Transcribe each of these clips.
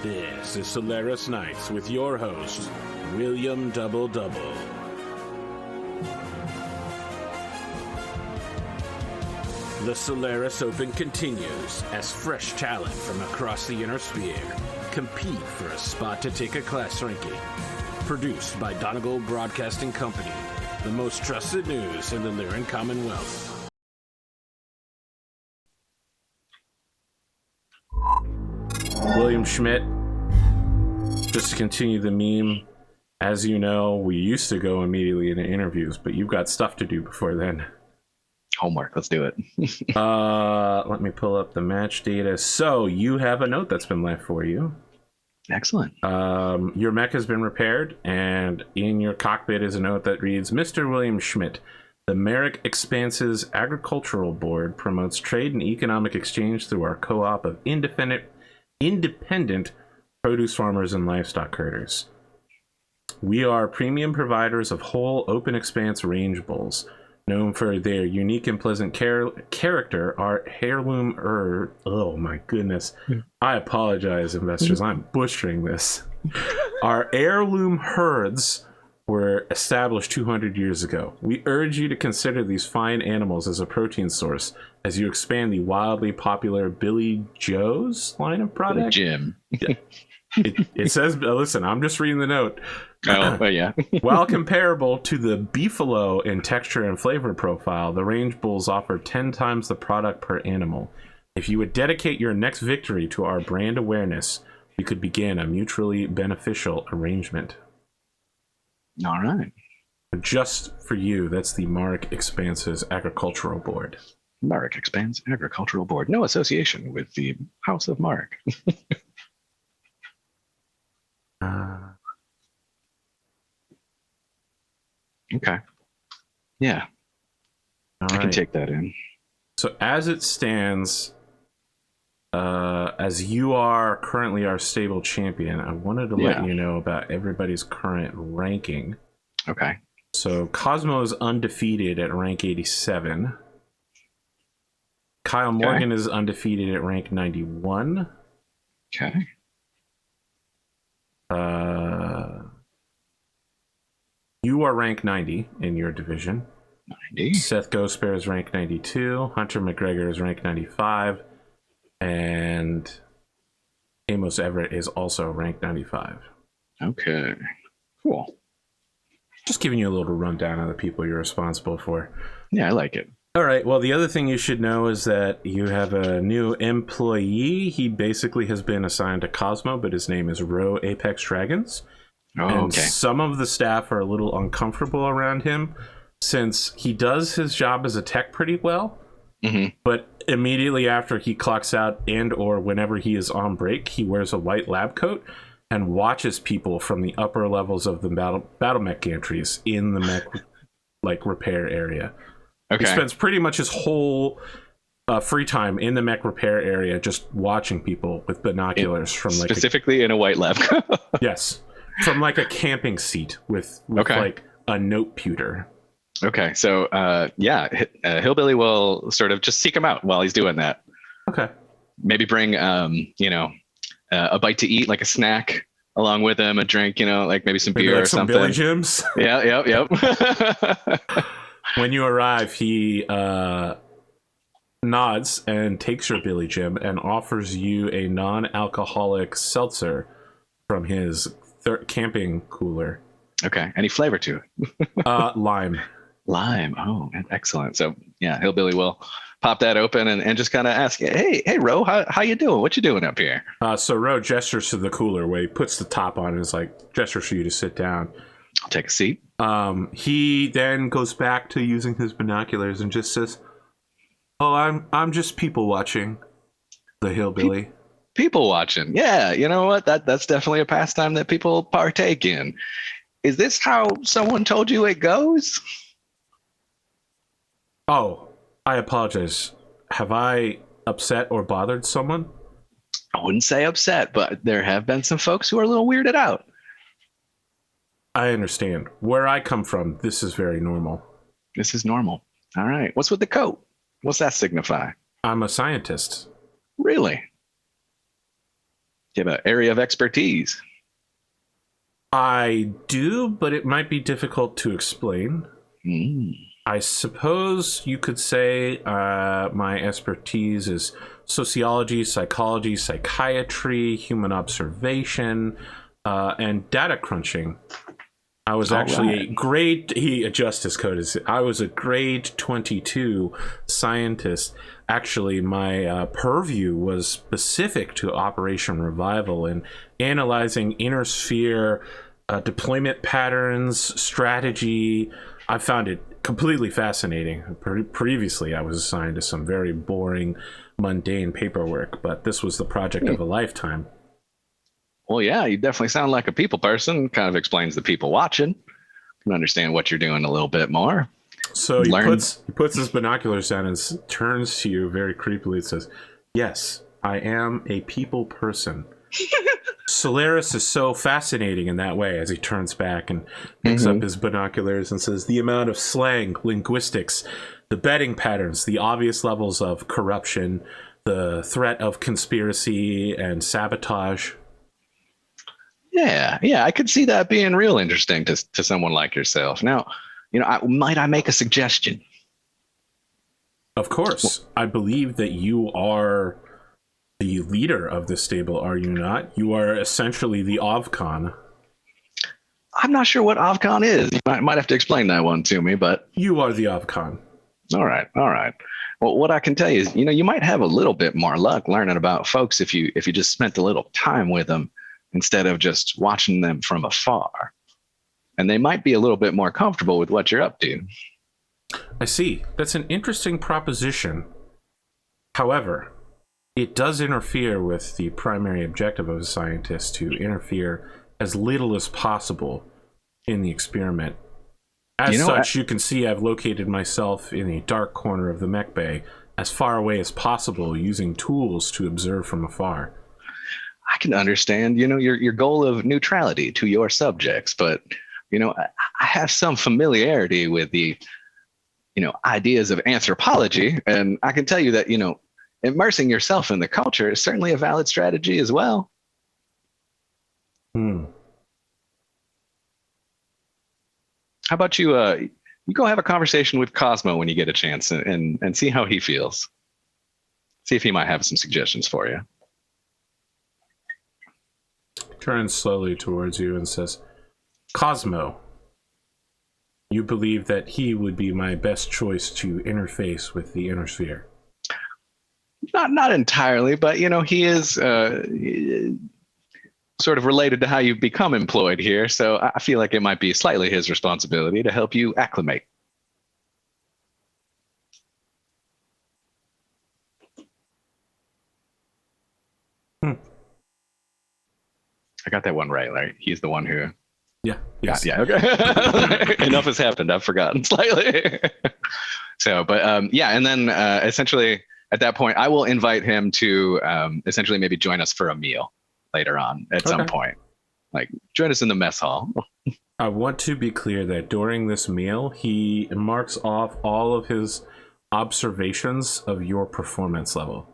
This is Solaris Nights with your host, William Double Double. The Solaris Open continues as fresh talent from across the Inner Sphere compete for a spot to take a class ranking. Produced by Donegal Broadcasting Company, the most trusted news in the Lyran Commonwealth. William Schmidt, just to continue the meme, as you know, we used to go immediately into interviews, but you've got stuff to do before then. Homework, let's do it. Let me pull up the match data. So you have a note that's been left for you. Excellent. Your mech has been repaired, and in your cockpit is a note that reads, Mr. William Schmidt, the Merrick Expanse's Agricultural Board promotes trade and economic exchange through our co-op of independent produce farmers and livestock herders. We are premium providers of whole open expanse range bulls. Known for their unique and pleasant character, our heirloom oh my goodness. I apologize, investors. I'm butchering this. Our heirloom herds were established 200 years ago. We urge you to consider these fine animals as a protein source as you expand the wildly popular Billy Joe's line of product. Jim. It says, listen, I'm just reading the note. Oh, yeah. While comparable to the beefalo in texture and flavor profile, the range bulls offer 10 times the product per animal. If you would dedicate your next victory to our brand awareness, we could begin a mutually beneficial arrangement. All right. Just for you, that's the Merrick Expanse's Agricultural Board. Merrick Expanse Agricultural Board. No association with the House of Merrick. Okay. Yeah. I can take that in. So as it stands, as you are currently our stable champion, I wanted to let you know about everybody's current ranking. Okay. So Cosmo is undefeated at rank 87. Kyle Morgan is undefeated at rank 91. Okay. You are rank 90 in your division. 90. Seth Ghostbear is rank 92. Hunter McGregor is rank 95. And Amos Everett is also rank 95. Okay. Cool. Just giving you a little rundown of the people you're responsible for. Yeah, I like it. All right. Well, the other thing you should know is that you have a new employee. He basically has been assigned to Cosmo, but his name is Ro Apex Dragons. Oh, and okay. Some of the staff are a little uncomfortable around him since he does his job as a tech pretty well. Mm-hmm. But immediately after he clocks out and or whenever he is on break, he wears a white lab coat and watches people from the upper levels of the battle mech gantries in the mech repair area. Okay. He spends pretty much his whole free time in the mech repair area just watching people with binoculars from specifically in a white lab coat. Yes. From like a camping seat with like a note pewter. Okay, so Hillbilly will sort of just seek him out while he's doing that. Okay. Maybe bring a bite to eat, like a snack along with him, a drink, like maybe some beer like or some something. Billy Jims. Yep. When you arrive, he nods and takes your Billy Jim and offers you a non-alcoholic seltzer from his camping cooler. Okay. Any flavor to it? Lime. Lime. Oh, excellent. So yeah, Hillbilly will pop that open and just kind of ask, hey, Ro, how you doing? What you doing up here? So Ro gestures to the cooler where he puts the top on and is like, gestures for you to sit down. I'll take a seat. He then goes back to using his binoculars and just says, oh, I'm just people watching the Hillbilly. People watching. Yeah, you know what? That's definitely a pastime that people partake in. Is this how someone told you it goes? Oh, I apologize. Have I upset or bothered someone? I wouldn't say upset, but there have been some folks who are a little weirded out. I understand. Where I come from, this is very normal. This is normal. All right. What's with the coat? What's that signify? I'm a scientist. Really? Do you have an area of expertise? I do, but it might be difficult to explain. I suppose you could say my expertise is sociology, psychology, psychiatry, human observation, and data crunching. I was actually a grade, he adjusts his code. I was a grade 22 scientist. Actually, my purview was specific to Operation Revival and analyzing inner sphere deployment patterns, strategy. I found it completely fascinating. Previously, I was assigned to some very boring, mundane paperwork, but this was the project of a lifetime. Well, yeah, you definitely sound like a people person. Kind of explains the people watching. Can understand what you're doing a little bit more. So he puts his binoculars down and turns to you very creepily and says, "Yes, I am a people person." Solaris is so fascinating in that way as he turns back and picks up his binoculars and says, "The amount of slang, linguistics, the betting patterns, the obvious levels of corruption, the threat of conspiracy and sabotage." Yeah, I could see that being real interesting to someone like yourself. Now, might I make a suggestion? Of course. I believe that you are the leader of this stable, are you not? You are essentially the Ovcon. I'm not sure what Ovcon is. You might have to explain that one to me, but... You are the Ovcon. All right. Well, what I can tell you is, you might have a little bit more luck learning about folks if you just spent a little time with them instead of just watching them from afar. And they might be a little bit more comfortable with what you're up to. I see. That's an interesting proposition. However, it does interfere with the primary objective of a scientist to interfere as little as possible in the experiment. As such, you can see I've located myself in a dark corner of the mech bay, as far away as possible, using tools to observe from afar. I can understand, your goal of neutrality to your subjects, but, I have some familiarity with the, ideas of anthropology, and I can tell you that, immersing yourself in the culture is certainly a valid strategy as well. How about you go have a conversation with Cosmo when you get a chance and see how he feels. See if he might have some suggestions for you. Turns slowly towards you and says, "Cosmo, you believe that he would be my best choice to interface with the inner sphere?" Not entirely, but he is sort of related to how you've become employed here, so I feel like it might be slightly his responsibility to help you acclimate. I got that one right? He's the one who... Yeah. Yes. Yeah. Okay. Enough has happened. I've forgotten slightly. So, but and then essentially at that point, I will invite him to essentially maybe join us for a meal later on at some point. Like, join us in the mess hall. I want to be clear that during this meal, he marks off all of his observations of your performance level.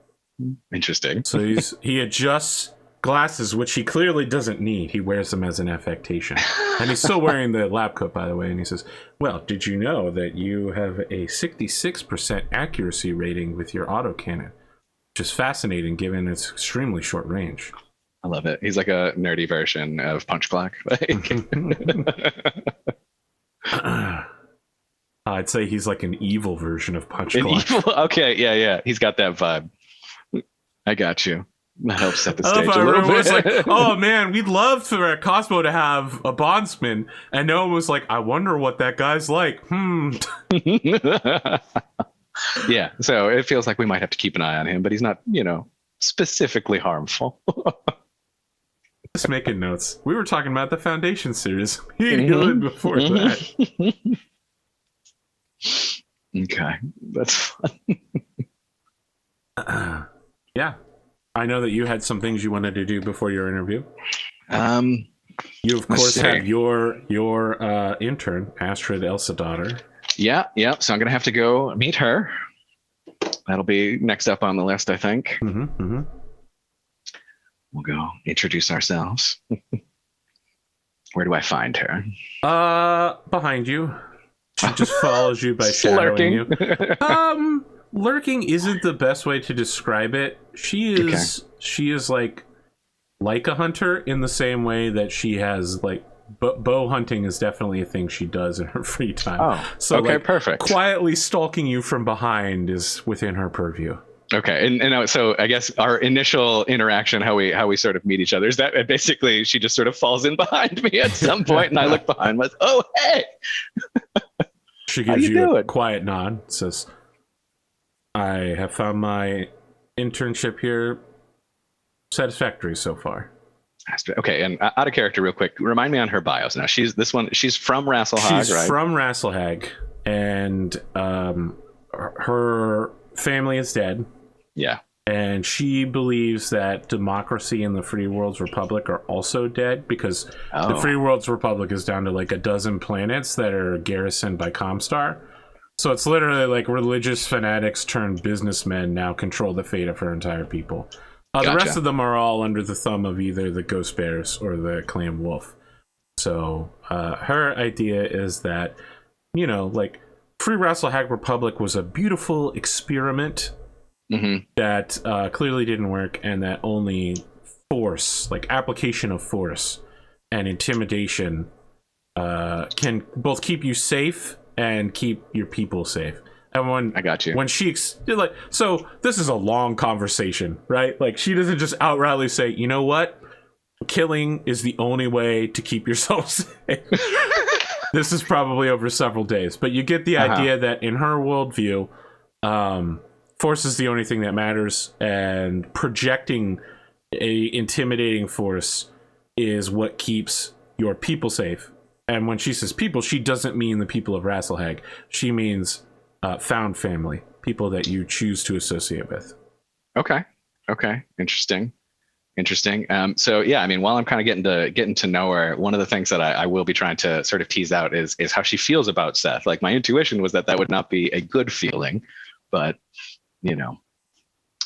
Interesting. So he adjusts glasses, which he clearly doesn't need. He wears them as an affectation. And he's still wearing the lab coat, by the way. And he says, "Well, did you know that you have a 66% accuracy rating with your autocannon?" Which is fascinating given its extremely short range. I love it. He's like a nerdy version of Punch Clock. I'd say he's like an evil version of Punch Clock. Okay, yeah. He's got that vibe. I got you. That helps set the stage a little bit. Like, "Oh man, we'd love for Cosmo to have a bondsman," and no one was like, "I wonder what that guy's like." Yeah, so it feels like we might have to keep an eye on him, but he's not, specifically harmful. Just making notes. We were talking about the Foundation series before that. Okay, that's fun. Yeah. I know that you had some things you wanted to do before your interview. You, of course, have your intern, Astrid Elsa-daughter. Yeah. So I'm going to have to go meet her. That'll be next up on the list, I think. We'll go introduce ourselves. Where do I find her? Behind you. She just follows you by shadowing you. Lurking isn't the best way to describe it. She is like a hunter in the same way that she has like bow hunting is definitely a thing she does in her free time. Oh, so okay, like, perfect. Quietly stalking you from behind is within her purview. Okay, and so I guess our initial interaction, how we sort of meet each other, is that basically she just sort of falls in behind me at some point, and I look behind myself. Oh, hey! She gives you a quiet nod. Says, "I have found my internship here satisfactory so far." Okay, and out of character, real quick, remind me on her bios. Now, she's from Rasselhag, right? She's from Rasselhag, and her family is dead. Yeah. And she believes that democracy and the Free World's Republic are also dead because the Free World's Republic is down to like a dozen planets that are garrisoned by Comstar. So it's literally like religious fanatics turned businessmen now control the fate of her entire people. Gotcha. The rest of them are all under the thumb of either the Ghost Bears or the Clan Wolf. So her idea is that, you know, like Free Rasselhag Republic was a beautiful experiment that clearly didn't work, and that only force, like application of force and intimidation, can both keep you safe and keep your people safe. And when I got you, when she like, so this is a long conversation, right? Like she doesn't just outrightly say, you know what, killing is the only way to keep yourself safe. This is probably over several days, but you get the idea that in her worldview, force is the only thing that matters, and projecting a intimidating force is what keeps your people safe. And when she says people, she doesn't mean the people of Rasselhag. She means found family, people that you choose to associate with. Okay. Interesting. So yeah, I mean, while I'm kind of getting to know her, one of the things that I will be trying to sort of tease out is how she feels about Seth. Like my intuition was that would not be a good feeling, but you know,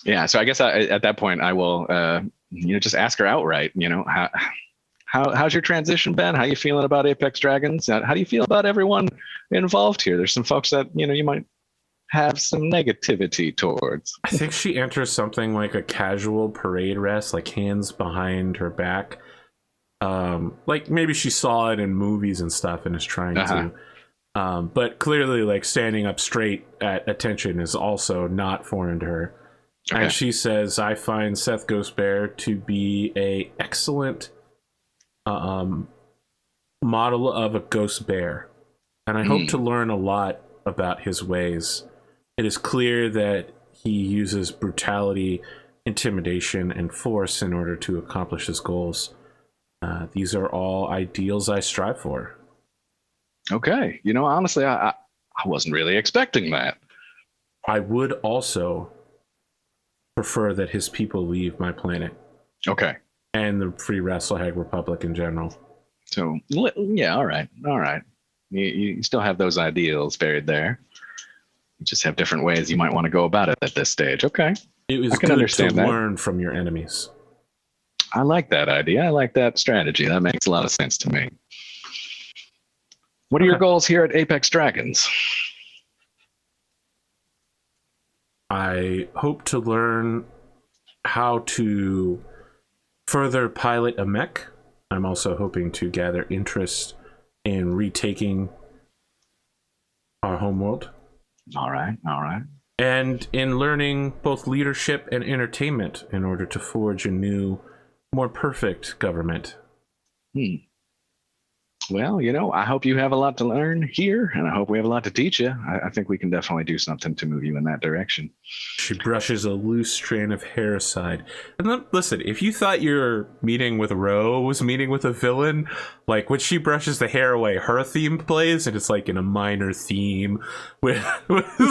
yeah. So I guess at that point I will, just ask her outright. You know, how's your transition been? How you feeling about Apex Dragons? How do you feel about everyone involved here? There's some folks that you might have some negativity towards. I think she enters something like a casual parade rest, like hands behind her back. Like maybe she saw it in movies and stuff and is trying to. But clearly, like standing up straight at attention is also not foreign to her. Okay. And she says, "I find Seth Ghostbear to be a excellent model of a ghost bear, and I hope to learn a lot about his ways. It is clear that he uses brutality, intimidation, and force in order to accomplish his goals. These are all ideals I strive for." Okay. Honestly, I wasn't really expecting that. I would also prefer that his people leave my planet. Okay. And the Free Rasselhag Republic in general. So, yeah, all right. You still have those ideals buried there. You just have different ways you might want to go about it at this stage. Okay. It was good to learn from your enemies. I like that idea. I like that strategy. That makes a lot of sense to me. What are your goals here at Apex Dragons? I hope to learn how to further pilot a mech. I'm also hoping to gather interest in retaking our homeworld. All right. And in learning both leadership and entertainment in order to forge a new, more perfect government. Well, I hope you have a lot to learn here, and I hope we have a lot to teach you. I think we can definitely do something to move you in that direction. She brushes a loose strand of hair aside. And then, listen, if you thought your meeting with Ro was meeting with a villain, like when she brushes the hair away, her theme plays, and it's like in a minor theme with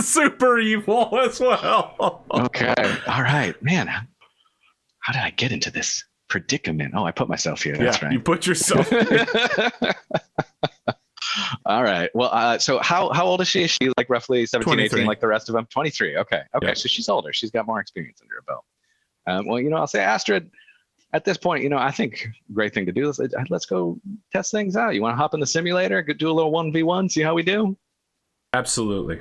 super evil as well. Okay. All right. Man, how did I get into this predicament? Oh, I put myself here. That's right. You put yourself here. All right. Well, so how old is she? Is she like roughly 17, 23. 18, like the rest of them? 23. Okay. Yeah. So she's older. She's got more experience under her belt. Well, I'll say, Astrid, at this point, I think great thing to do is let's go test things out. You want to hop in the simulator, do a little 1v1, see how we do? Absolutely.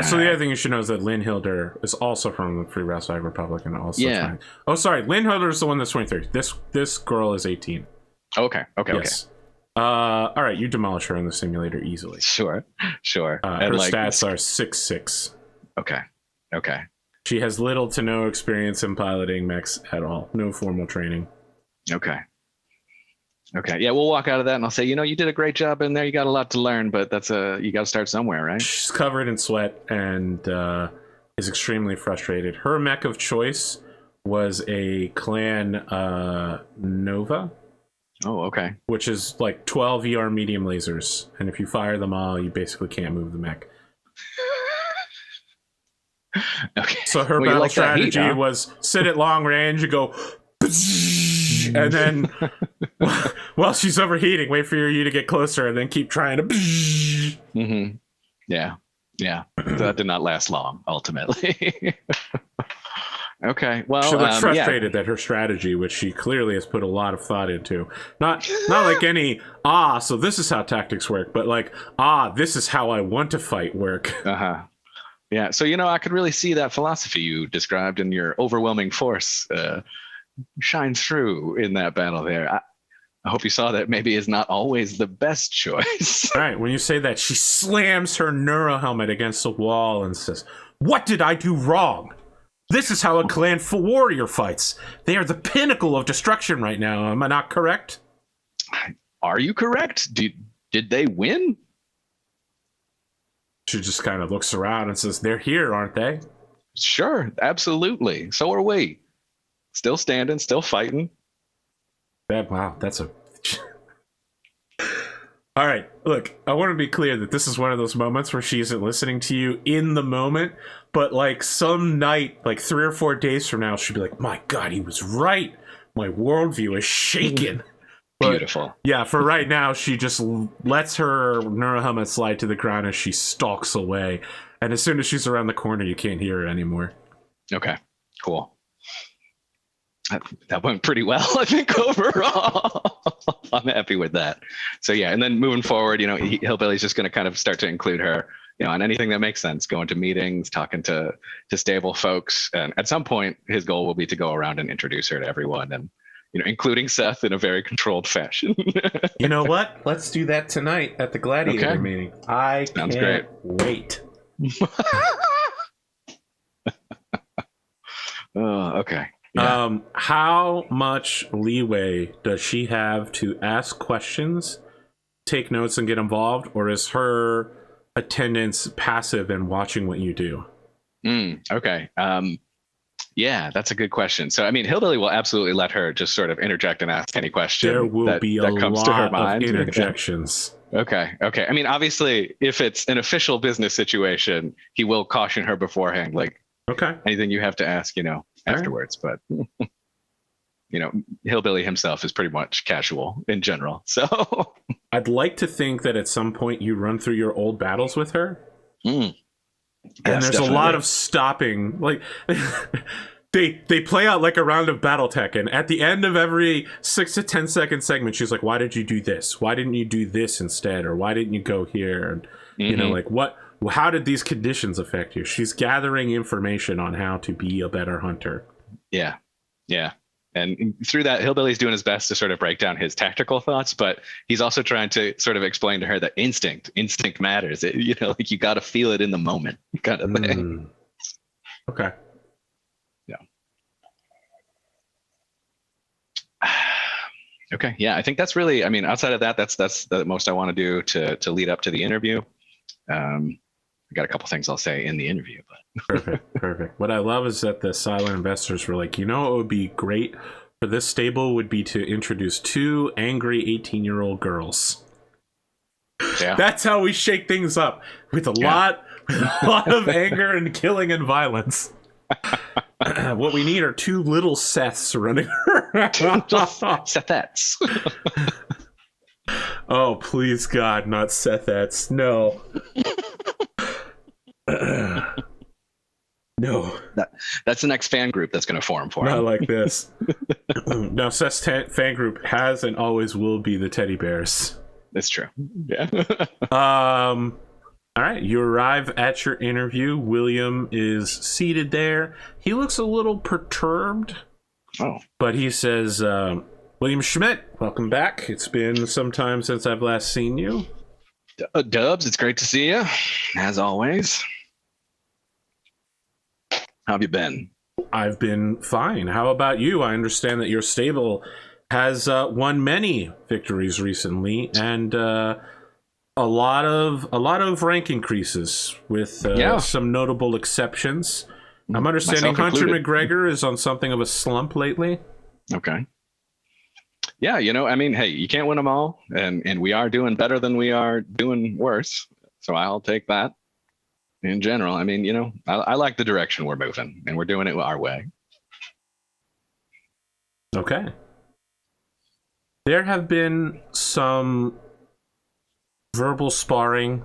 So the other thing you should know is that Lynn Hilder is also from the Free Ralph Republic and also 20. Oh, sorry. Lynn Hilder is the one that's 23. This girl is 18. Okay. Yes. All right, you demolish her in the simulator easily. Sure. Her stats are 6'6". Okay. She has little to no experience in piloting mechs at all. No formal training. Okay. Yeah, we'll walk out of that and I'll say, you did a great job in there. You got a lot to learn, but you got to start somewhere, right? She's covered in sweat and is extremely frustrated. Her mech of choice was a Clan Nova. Oh, okay. Which is like 12 ER medium lasers. And if you fire them all, you basically can't move the mech. Okay. So her battle strategy was sit at long range and go... and then while she's overheating, wait for you to get closer and then keep trying to... Mm-hmm. Yeah. That did not last long, ultimately. Okay, well, she looks frustrated that her strategy, which she clearly has put a lot of thought into, not like any so this is how tactics work, but like this is how I want to fight work. Yeah, so I could really see that philosophy you described in your overwhelming force shine through in that battle there. I hope you saw that maybe is not always the best choice. All right, when you say that, she slams her neuro helmet against the wall and says, "What did I do wrong? This is how a clan warrior fights. They are the pinnacle of destruction right now. Am I not correct?" Are you correct? Did they win? She just kind of looks around and says, "They're here, aren't they?" Sure, absolutely. So are we. Still standing, still fighting. Wow, that's a... All right, look, I want to be clear that this is one of those moments where she isn't listening to you in the moment, but like some night, like 3 or 4 days from now, she'll be like, "My God, he was right. My worldview is shaken." Beautiful. Yeah, for right now, she just lets her neuro helmet slide to the ground as she stalks away. And as soon as she's around the corner, you can't hear her anymore. Okay, cool. That went pretty well, I think, overall. I'm happy with that. So yeah, and then moving forward, Hillbilly's just going to kind of start to include her, on anything that makes sense, going to meetings, talking to stable folks. And at some point, his goal will be to go around and introduce her to everyone, and including Seth in a very controlled fashion. You know what? Let's do that tonight at the Gladiator meeting. I can't wait. Okay. Yeah. How much leeway does she have to ask questions, take notes, and get involved, or is her attendance passive and watching what you do? Okay. Yeah, that's a good question. So, I mean, Hillbilly will absolutely let her just sort of interject and ask any question. There will be a lot of interjections. Okay. I mean, obviously, if it's an official business situation, he will caution her beforehand, like, anything you have to ask, afterwards. Right. But, Hillbilly himself is pretty much casual in general. So I'd like to think that at some point you run through your old battles with her. Yes, and there's definitely a lot of stopping. Like they play out like a round of Battletech, and at the end of every 6 to 10 second segment, she's like, "Why did you do this? Why didn't you do this instead? Or why didn't you go here?" And like what? How did these conditions affect you? She's gathering information on how to be a better hunter. Yeah. And through that, Hillbilly's doing his best to sort of break down his tactical thoughts, but he's also trying to sort of explain to her that instinct matters. Like you got to feel it in the moment, kind of thing. Okay. Yeah. Okay. Yeah, I think that's really. I mean, outside of that, that's the most I want to do to lead up to the interview. I got a couple things I'll say in the interview, but perfect. What I love is that the silent investors were like, what would be great for this stable would be to introduce 2 angry 18-year-old girls. Yeah. That's how we shake things up with a lot of anger and killing and violence. What we need are 2 little Seths running around. Sethettes. Oh, please, God, not Sethettes. No. No. That's the next fan group that's going to form for him. Not like this. No, Seth's fan group has and always will be the teddy bears. That's true. Yeah. All right, you arrive at your interview. William is seated there. He looks a little perturbed. Oh. But he says, William Schmidt, welcome back. It's been some time since I've last seen you. Dubs, it's great to see you, as always. How have you been? I've been fine. How about you? I understand that your stable has won many victories recently, and a lot of rank increases with some notable exceptions. I'm understanding Hunter McGregor is on something of a slump lately. Okay. Yeah, I mean, hey, you can't win them all, and we are doing better than we are doing worse. So I'll take that. In general, I mean, I like the direction we're moving, and we're doing it our way. Okay. There have been some verbal sparring.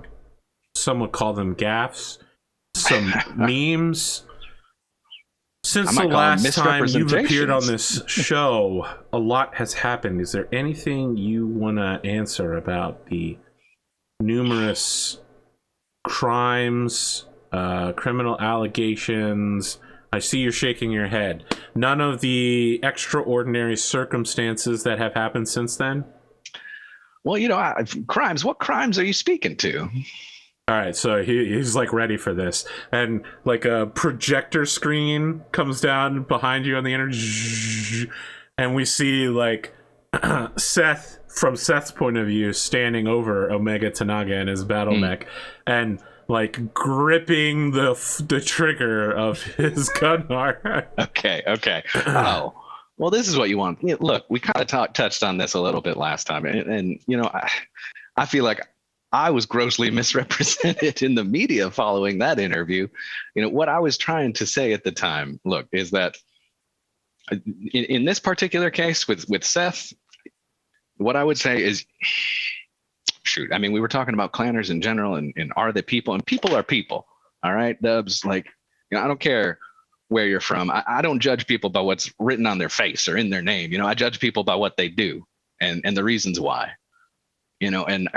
Some would call them gaffes. Some memes. Since the last time you've appeared on this show, a lot has happened. Is there anything you want to answer about the numerous crimes, criminal allegations? I see you're shaking your head. None of the extraordinary circumstances that have happened since then? Well, crimes. What crimes are you speaking to? All right, so he's like ready for this, and like a projector screen comes down behind you on the internet, and we see like Seth, from Seth's point of view, standing over Omega Tanaga and his battle mech, and like gripping the trigger of his gunnar. Okay. Oh, well, this is what you want. Look, we kind of touched on this a little bit last time, and I feel like I was grossly misrepresented in the media following that interview. What I was trying to say at the time, look, is that in this particular case with Seth, what I would say is, shoot, I mean, we were talking about clanners in general and are they people, and people are people. All right, Dubs, like, I don't care where you're from. I don't judge people by what's written on their face or in their name. I judge people by what they do and the reasons why, and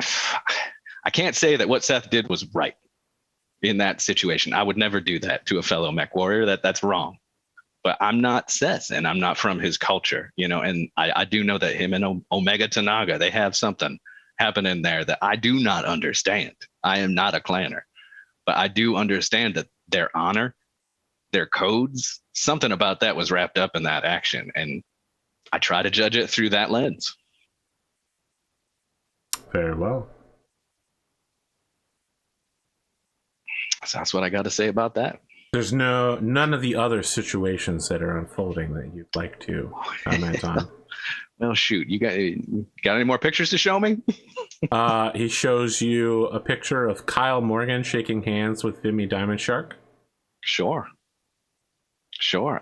I can't say that what Seth did was right in that situation. I would never do that to a fellow mech warrior. That's wrong. But I'm not Seth, and I'm not from his culture, and I do know that him and Omega Tanaga, they have something happening there that I do not understand. I am not a clanner, but I do understand that their honor, their codes, something about that was wrapped up in that action, and I try to judge it through that lens. Very well. So that's what I got to say about that. There's none of the other situations that are unfolding that you'd like to comment on. Well, shoot, you got any more pictures to show me? He shows you a picture of Kyle Morgan shaking hands with Vimy Diamond Shark. Sure.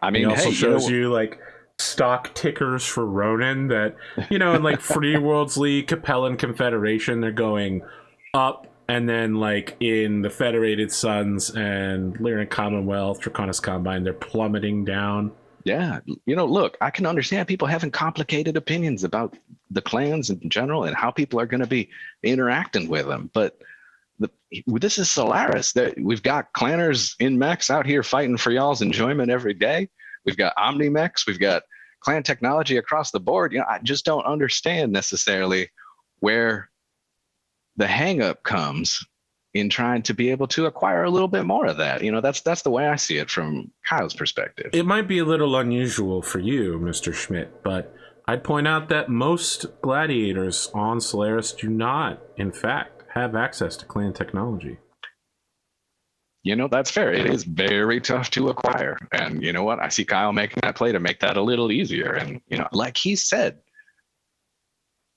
I mean, he also shows you like stock tickers for Ronin that, in like Free Worlds League, Capellan Confederation, they're going up. And then, like, in the Federated Suns and Lyric Commonwealth, Draconis Combine, they're plummeting down. Yeah. Look, I can understand people having complicated opinions about the clans in general and how people are going to be interacting with them. But this is Solaris. We've got clanners in mechs out here fighting for y'all's enjoyment every day. We've got Omni mechs. We've got clan technology across the board. I just don't understand necessarily where the hang up comes in trying to be able to acquire a little bit more of that. That's the way I see it from Kyle's perspective. It might be a little unusual for you, Mr. Schmidt, but I'd point out that most gladiators on Solaris do not, in fact, have access to clan technology. That's fair. It is very tough to acquire. And you know what? I see Kyle making that play to make that a little easier. And, like he said,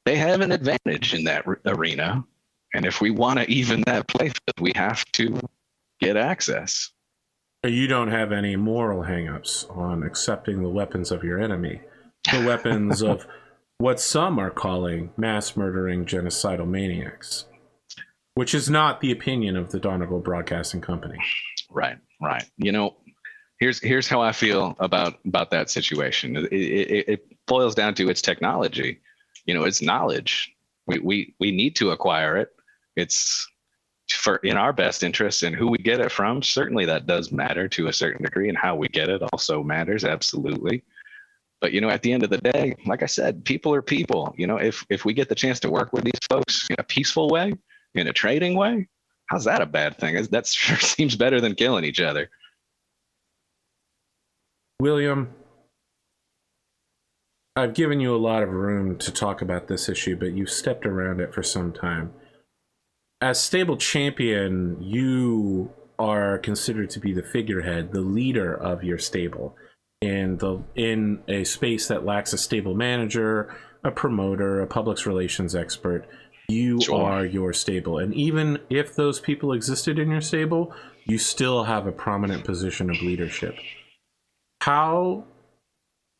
they have an advantage in that arena. And if we want to even that playfield, we have to get access. You don't have any moral hangups on accepting the weapons of your enemy. The weapons of what some are calling mass murdering genocidal maniacs. Which is not the opinion of the Donegal Broadcasting Company. Right. here's how I feel about that situation. It boils down to its technology. It's knowledge. We need to acquire it. It's in our best interest, and who we get it from. Certainly that does matter to a certain degree, and how we get it also matters, absolutely. But at the end of the day, like I said, people are people. If we get the chance to work with these folks in a peaceful way, in a trading way, how's that a bad thing? That sure seems better than killing each other. William, I've given you a lot of room to talk about this issue, but you've stepped around it for some time. As stable champion, you are considered to be the figurehead, the leader of your stable. And in a space that lacks a stable manager, a promoter, a public relations expert, you are your stable. And even if those people existed in your stable, you still have a prominent position of leadership. How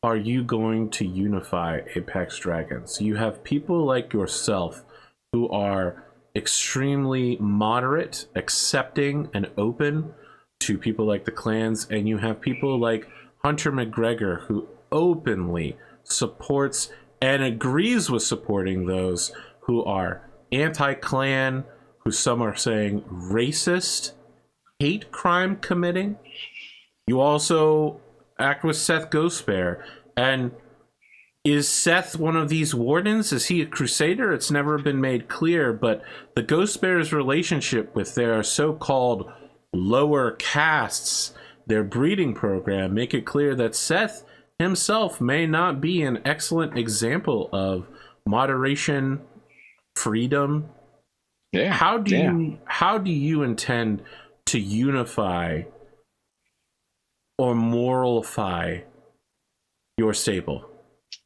are you going to unify Apex Dragons? You have people like yourself who are extremely moderate, accepting, and open to people like the clans, and you have people like Hunter McGregor, who openly supports and agrees with supporting those who are anti-clan, who some are saying racist, hate crime committing. You also act with Seth Ghostbear. And is Seth one of these wardens? Is he a crusader? It's never been made clear, but the Ghostbear's relationship with their so-called lower castes, their breeding program, make it clear that Seth himself may not be an excellent example of moderation, freedom. Yeah. How do you intend to unify or moralify your stable?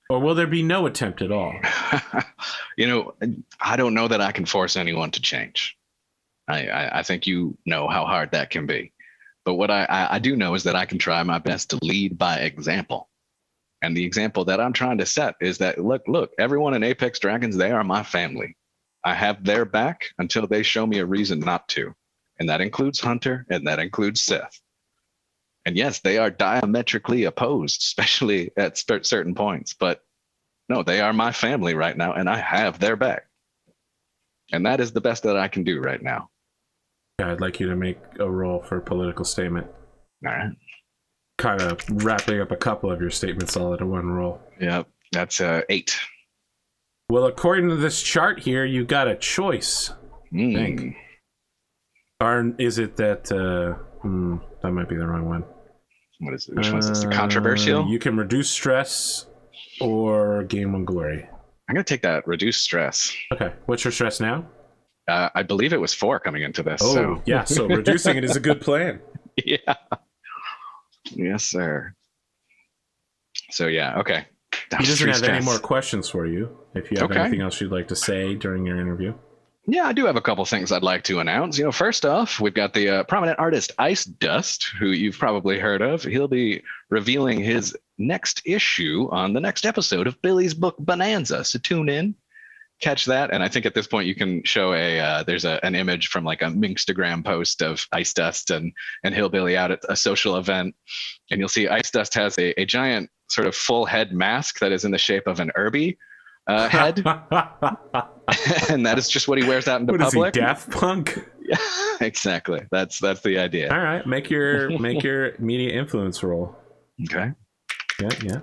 Or will there be no attempt at all? I don't know that I can force anyone to change. I think how hard that can be. But what I do know is that I can try my best to lead by example. And the example that I'm trying to set is that, look, everyone in Apex Dragons, they are my family. I have their back until they show me a reason not to. And that includes Hunter, and that includes Seth. And yes, they are diametrically opposed, especially at certain points. But no, they are my family right now, and I have their back. And that is the best that I can do right now. Yeah, I'd like you to make a roll for a political statement. All right. Kind of wrapping up a couple of your statements all into one roll. Yep, that's 8. Well, according to this chart here, you got a choice. I think. Or is it that... that might be the wrong one. What is it? Which one is this? The controversial? You can reduce stress or gain 1 glory. I'm going to take that. Reduce stress. Okay. What's your stress now? I believe it was 4 coming into this. Oh, so. Yeah. So reducing it is a good plan. Yeah. Yes, sir. So, yeah. Okay. He doesn't have any more questions for you. If you have anything else you'd like to say during your interview. Yeah, I do have a couple things I'd like to announce. First off, we've got the prominent artist Ice Dust, who you've probably heard of. He'll be revealing his next issue on the next episode of Billy's book Bonanza. So tune in, catch that. And I think at this point you can show there's an image from like a Minkstagram post of Ice Dust and Hillbilly out at a social event. And you'll see Ice Dust has a giant sort of full head mask that is in the shape of an Irby head. And that is just what he wears out into public. What is he, Daft Punk? Yeah, exactly. That's the idea. All right, make your media influence roll. Okay. Yeah.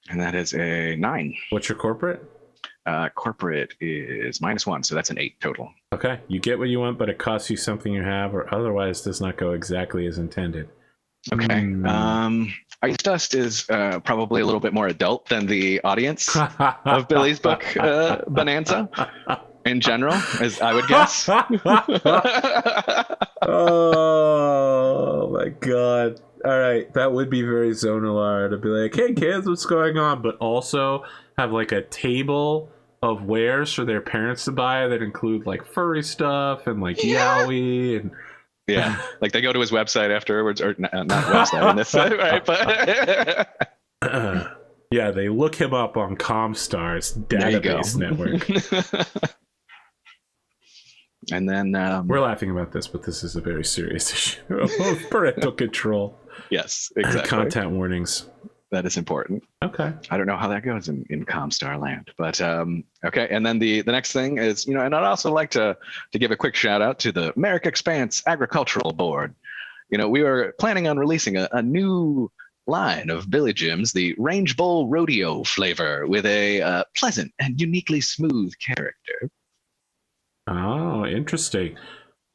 And that is a 9. What's your corporate? Corporate is -1, so that's an 8 total. Okay, you get what you want, but it costs you something you have, or otherwise does not go exactly as intended. Okay. Ice Dust is probably a little bit more adult than the audience of Billy's book, Bonanza, in general, as I would guess. Oh my god. All right, that would be very Zonalar to be like, hey kids, what's going on? But also have like a table of wares for their parents to buy that include like furry stuff and like yaoi and... Yeah, like they go to his website afterwards, or not website, in this right? But yeah, they look him up on Comstar's database network. And then we're laughing about this, but this is a very serious issue of parental control. Yes, exactly. Content warnings. That is important. Okay. I don't know how that goes in Comstar land, but okay. And then the next thing is, and I'd also like to give a quick shout out to the Merrick Expanse Agricultural Board. We were planning on releasing a new line of Billy Jims, the Range Bowl Rodeo flavor with a pleasant and uniquely smooth character. Oh, interesting.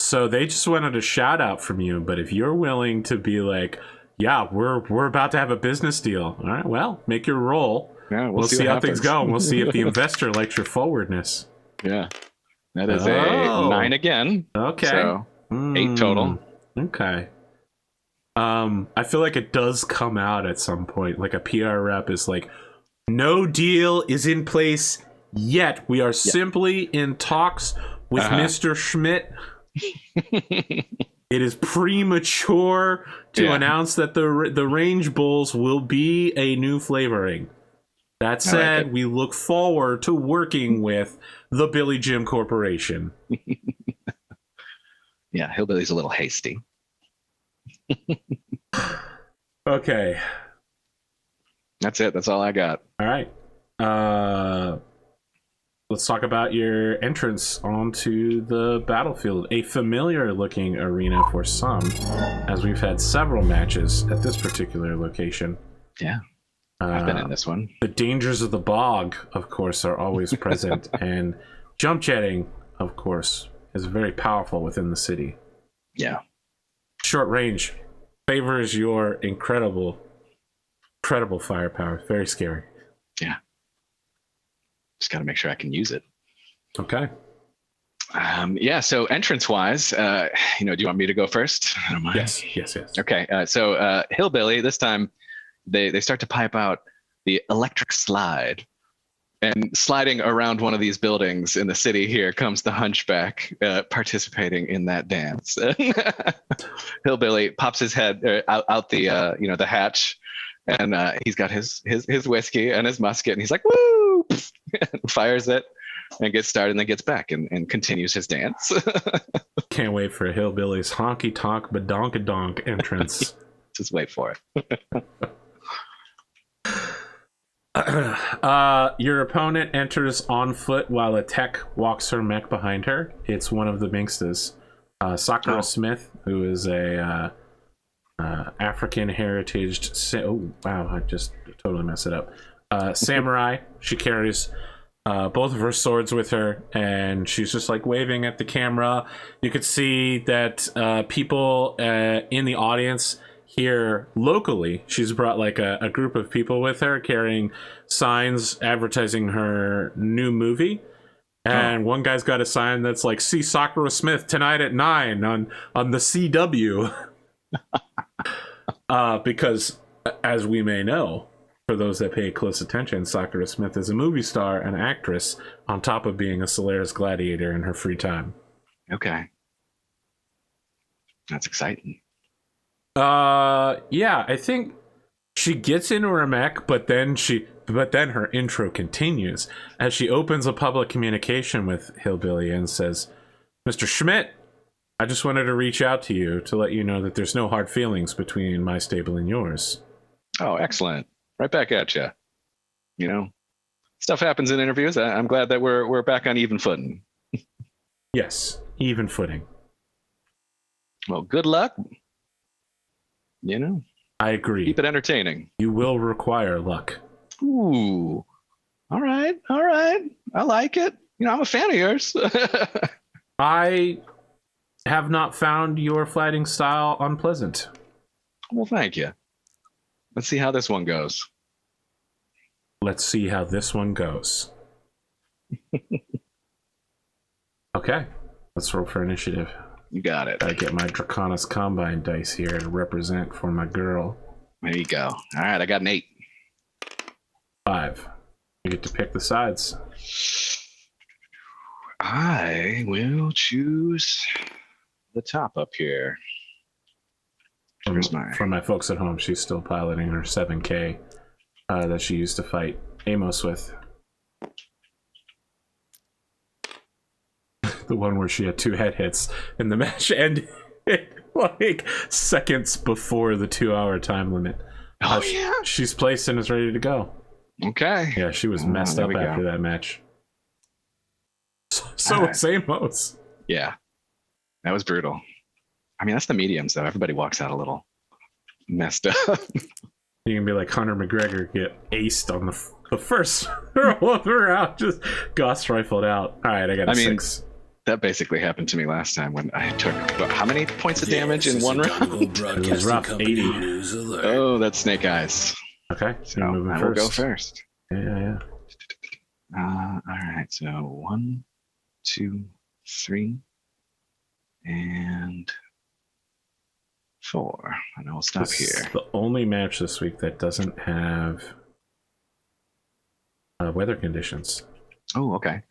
So they just wanted a shout out from you, but if you're willing to be like, yeah, we're about to have a business deal. All right, well, make your roll. Yeah, we'll see how things go. And we'll see if the investor likes your forwardness. Yeah, that is a 9 again. Okay, so 8 total. Okay. I feel like it does come out at some point. Like a PR rep is like, no deal is in place yet. We are simply in talks with Mr. Schmidt. It is premature to announce that the Range Bulls will be a new flavoring. That said, we look forward to working with the Billy Jim Corporation. Yeah, Hillbilly's a little hasty. Okay. That's it. That's all I got. All right. Let's talk about your entrance onto the battlefield. A familiar looking arena for some, as we've had several matches at this particular location. Yeah, I've been in this one. The dangers of the bog, of course, are always present, and jump jetting, of course, is very powerful within the city. Yeah. Short range favors your incredible firepower. Very scary. Yeah. Just got to make sure I can use it. Okay. Yeah. So entrance-wise, do you want me to go first? I don't mind. Yes. Okay. So Hillbilly, this time they start to pipe out the electric slide, and sliding around one of these buildings in the city here comes the Hunchback participating in that dance. Hillbilly pops his head out the the hatch, and he's got his whiskey and his musket, and he's like, woo! Fires it and gets started, and then gets back and continues his dance. Can't wait for Hillbilly's honky tonk badonkadonk entrance. Just wait for it. Your opponent enters on foot while a tech walks her mech behind her. It's one of the Minkstas, Sakura Smith, who is a African heritage. I just totally messed it up. Samurai. She carries both of her swords with her, and she's just like waving at the camera. You could see that people in the audience here locally, she's brought like a group of people with her carrying signs advertising her new movie. And one guy's got a sign that's like, see Sakura Smith tonight at 9 on the CW. Because as we may know, for those that pay close attention, Sakura Smith is a movie star and actress on top of being a Solaris gladiator in her free time. Okay. That's exciting. Yeah, I think she gets into her mech, but then her intro continues as she opens a public communication with Hillbilly and says, Mr. Schmidt, I just wanted to reach out to you to let you know that there's no hard feelings between my stable and yours. Oh, excellent. Right back at you. Stuff happens in interviews. I'm glad that we're back on even footing. Yes, even footing. Well, good luck. I agree. Keep it entertaining. You will require luck. Ooh. All right. I like it. I'm a fan of yours. I have not found your fighting style unpleasant. Well, thank you. Let's see how this one goes. Okay. Let's roll for initiative. You got it. I get my Draconis Combine dice here to represent for my girl. There you go. All right, I got an 8. 5. You get to pick the sides. I will choose the top up here. For my folks at home, she's still piloting her 7K that she used to fight Amos with. the one where she had 2 head hits, and the match ended like seconds before the 2-hour time limit. Oh yeah, she's placed and is ready to go. Okay. Yeah, she was messed up after that match. So was Amos. Yeah, that was brutal. I mean, that's the mediums though. Everybody walks out a little messed up. You can be like Conor McGregor, get aced on the first round, just Goss rifled out. All right, I got a 6. That basically happened to me last time when I took how many points of damage in one round? It was rough. 80. Oh, that's Snake Eyes. Okay, so I will go first. Yeah. All right, so 1, 2, 3, and 4, and I'll stop here. The only match this week that doesn't have weather conditions. Oh, okay.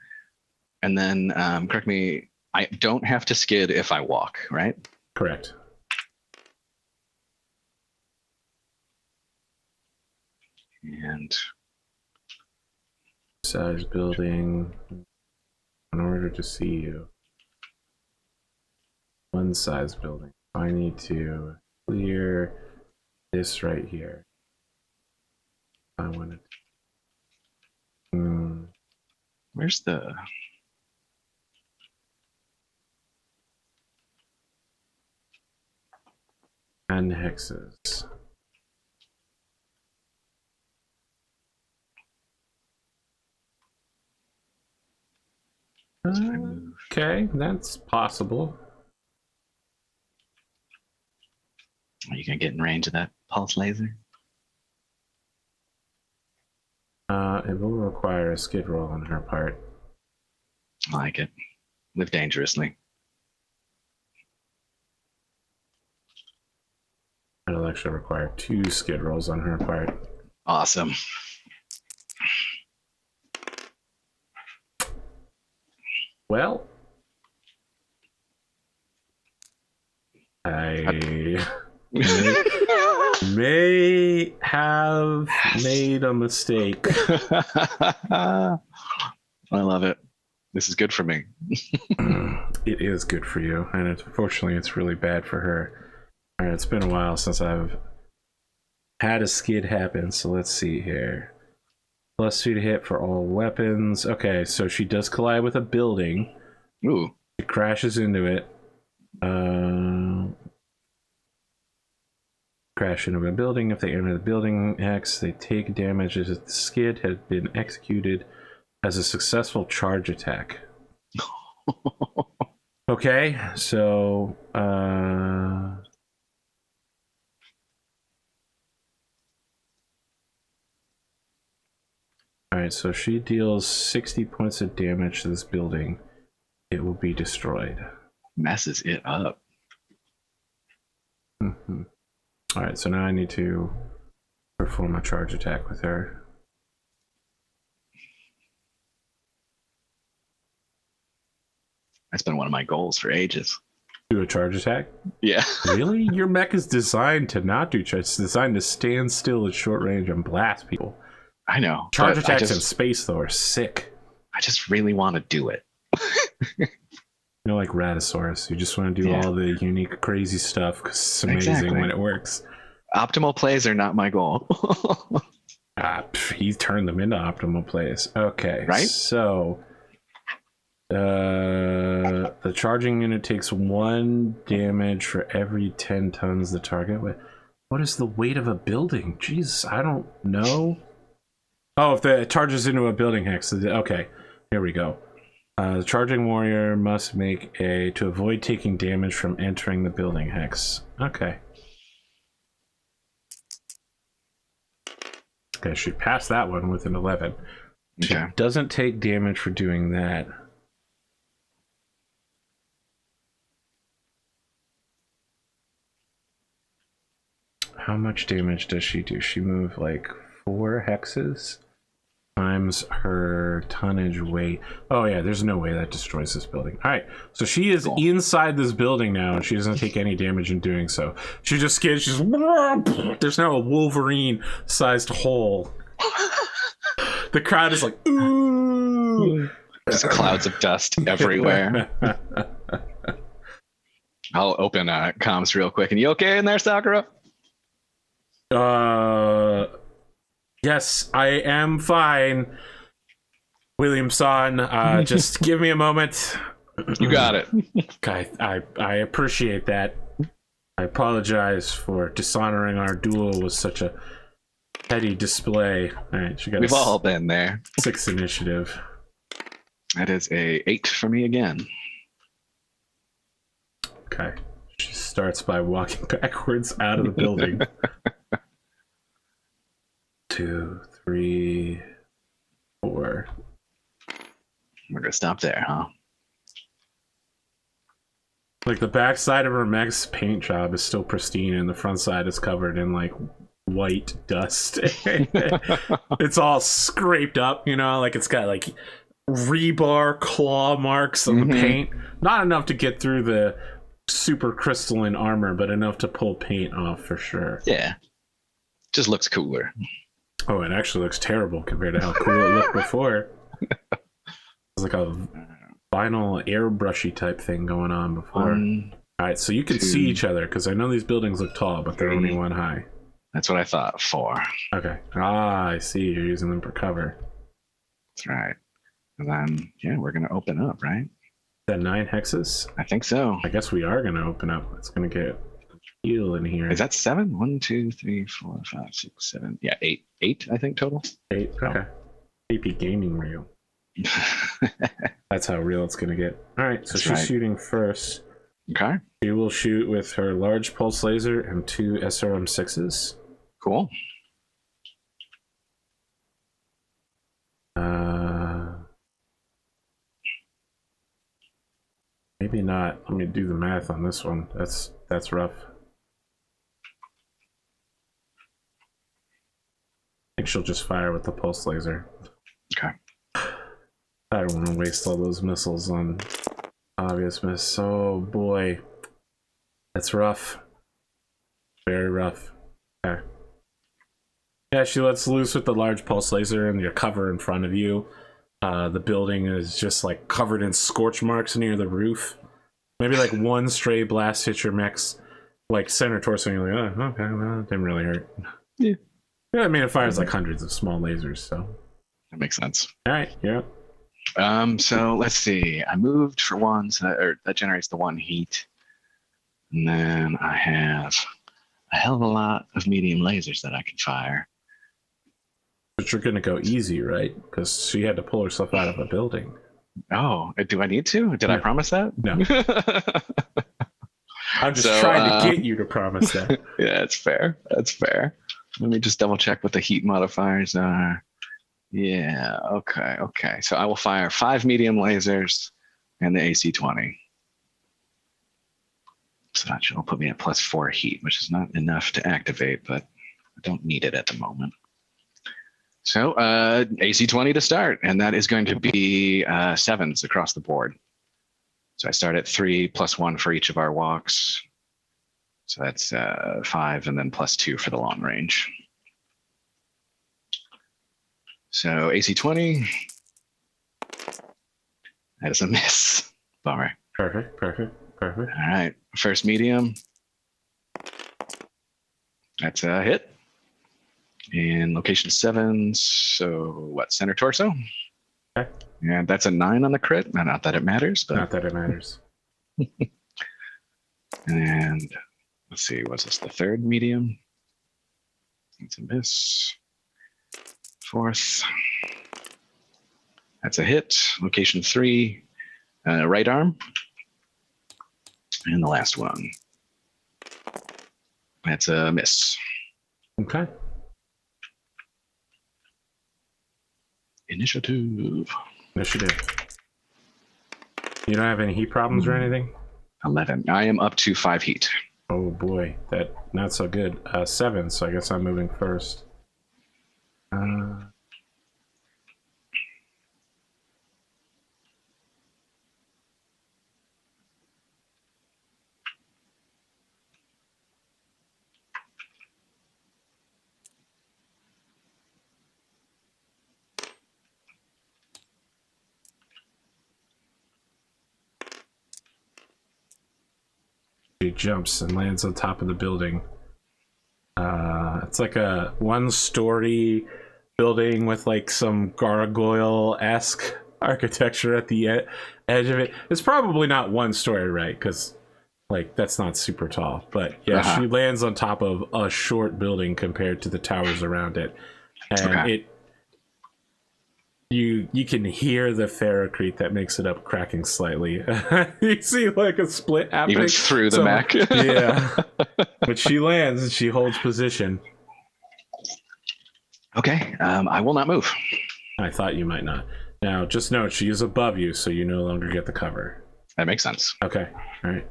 And then, correct me, I don't have to skid if I walk, right? Correct. And size building in order to see you. One size building. I need to clear this right here. I want to. Where's the? And hexes. Okay, that's possible. Are you gonna get in range of that pulse laser? It will require a skid roll on her part. I like it. Live dangerously. It'll actually require 2 skid rolls on her part. Awesome. Well, I may have made a mistake. I love it. This is good for me. It is good for you, and unfortunately it's really bad for her. All right, it's been a while since I've had a skid happen, so let's see here. +2 to hit for all weapons. Okay, so she does collide with a building. Ooh. She crashes into it. Crash into a building. If they enter the building X, they take damage as if the skid had been executed as a successful charge attack. Okay, so alright, so she deals 60 points of damage to this building. It will be destroyed. Messes it up. Mm-hmm. Alright, so now I need to perform a charge attack with her. That's been one of my goals for ages. Do a charge attack? Yeah. Really? Your mech is designed to not do charge. It's designed to stand still at short range and blast people. I know. Charge attacks in space, though, are sick. I just really want to do it. You know, like Ratosaurus. You just want to do all the unique, crazy stuff because it's amazing when it works. Optimal plays are not my goal. He turned them into optimal plays. Okay. Right? So, the charging unit takes 1 damage for every 10 tons the target weighs. What is the weight of a building? Jesus, I don't know. Oh, if it charges into a building hex. Okay, here we go. The charging warrior must make to avoid taking damage from entering the building hex. Okay. Okay, she passed that one with an 11. She doesn't take damage for doing that. How much damage does she do? She moved like 4 hexes times her tonnage weight. Oh yeah, there's no way that destroys this building. All right, so she is inside this building now, and she doesn't take any damage in doing so. She just skids. She's there's now a Wolverine-sized hole. The crowd is like, ooh. Just clouds of dust everywhere. I'll open comms real quick. And you okay in there, Sakura? Yes, I am fine. Williamson, just give me a moment. You got it. Okay, I appreciate that. I apologize for dishonoring our duel with such a petty display. All right, she got We've all been there. 6 initiative. That is a 8 for me again. Okay. She starts by walking backwards out of the building. 2, 3, 4. We're gonna stop there, huh? Like the back side of her mech's paint job is still pristine, and the front side is covered in like white dust. It's all scraped up, you know, like it's got like rebar claw marks on the paint. Not enough to get through the super crystalline armor, but enough to pull paint off for sure. Yeah. Just looks cooler. Oh, it actually looks terrible compared to how cool it looked before. It's like a vinyl airbrushy type thing going on before. All right, so you can see each other because I know these buildings look tall, but they're only 1 high. That's what I thought. 4. Okay. Ah, I see. You're using them for cover. That's right. And then, yeah, we're going to open up, right? Is that 9 hexes? I think so. I guess we are going to open up. It's going to get heal in here. Is that 7? 1, 2, 3, 4, 5, 6, 7. Yeah, 8. 8, I think, total. 8. Okay. APGamingREAL. That's how real it's going to get. All right, so she's shooting first. Okay. She will shoot with her large pulse laser and 2 SRM6s. Cool. Maybe not. Let me do the math on this one. That's rough. I think she'll just fire with the pulse laser. Okay. I don't want to waste all those missiles on obvious miss. Oh boy. That's rough. Very rough. Okay. Yeah, she lets loose with the large pulse laser and your cover in front of you. The building is just like covered in scorch marks near the roof. Maybe like one stray blast hits your mech's like center torso and you're like, oh, okay, well, it didn't really hurt. Yeah. Yeah, I mean, it fires like hundreds of small lasers, so. That makes sense. All right, yeah. So let's see. I moved for 1, so that generates the 1 heat. And then I have a hell of a lot of medium lasers that I can fire. But you're going to go easy, right? Because she had to pull herself out of a building. Oh, do I need to? Did I promise that? No. I'm just trying to get you to promise that. Yeah, that's fair. That's fair. Let me just double check what the heat modifiers are. Yeah, okay, okay. So I will fire 5 medium lasers and the AC-20. So that should put me at +4 heat, which is not enough to activate, but I don't need it at the moment. So AC-20 to start, and that is going to be 7s across the board. So I start at 3 +1 for each of our walks. So that's 5 and then +2 for the long range. So AC-20, that is a miss. Bummer. Perfect, perfect, perfect. All right, first medium. That's a hit. In location 7, so what, center torso? Okay. And that's a 9 on the crit. Not that it matters, but not that it matters. And let's see, what's this? The third medium. It's a miss. 4th. That's a hit. Location 3, right arm. And the last one. That's a miss. Okay. Initiative. Initiative. You don't have any heat problems or anything? 11. I am up to 5 heat. Oh boy, that not so good. 7, so I guess I'm moving first. jumps and lands on top of the building. It's like a one-story building with like some gargoyle-esque architecture at the edge of it. It's probably not one story, right? Because like that's not super tall. But yeah, she lands on top of a short building compared to the towers around it, and you can hear the ferrocrete that makes it up cracking slightly. You see like a split happening. Even through the mech. Yeah. But she lands and she holds position. Okay, I will not move. I thought you might not. Now, just note, she is above you, so you no longer get the cover. That makes sense. Okay, all right.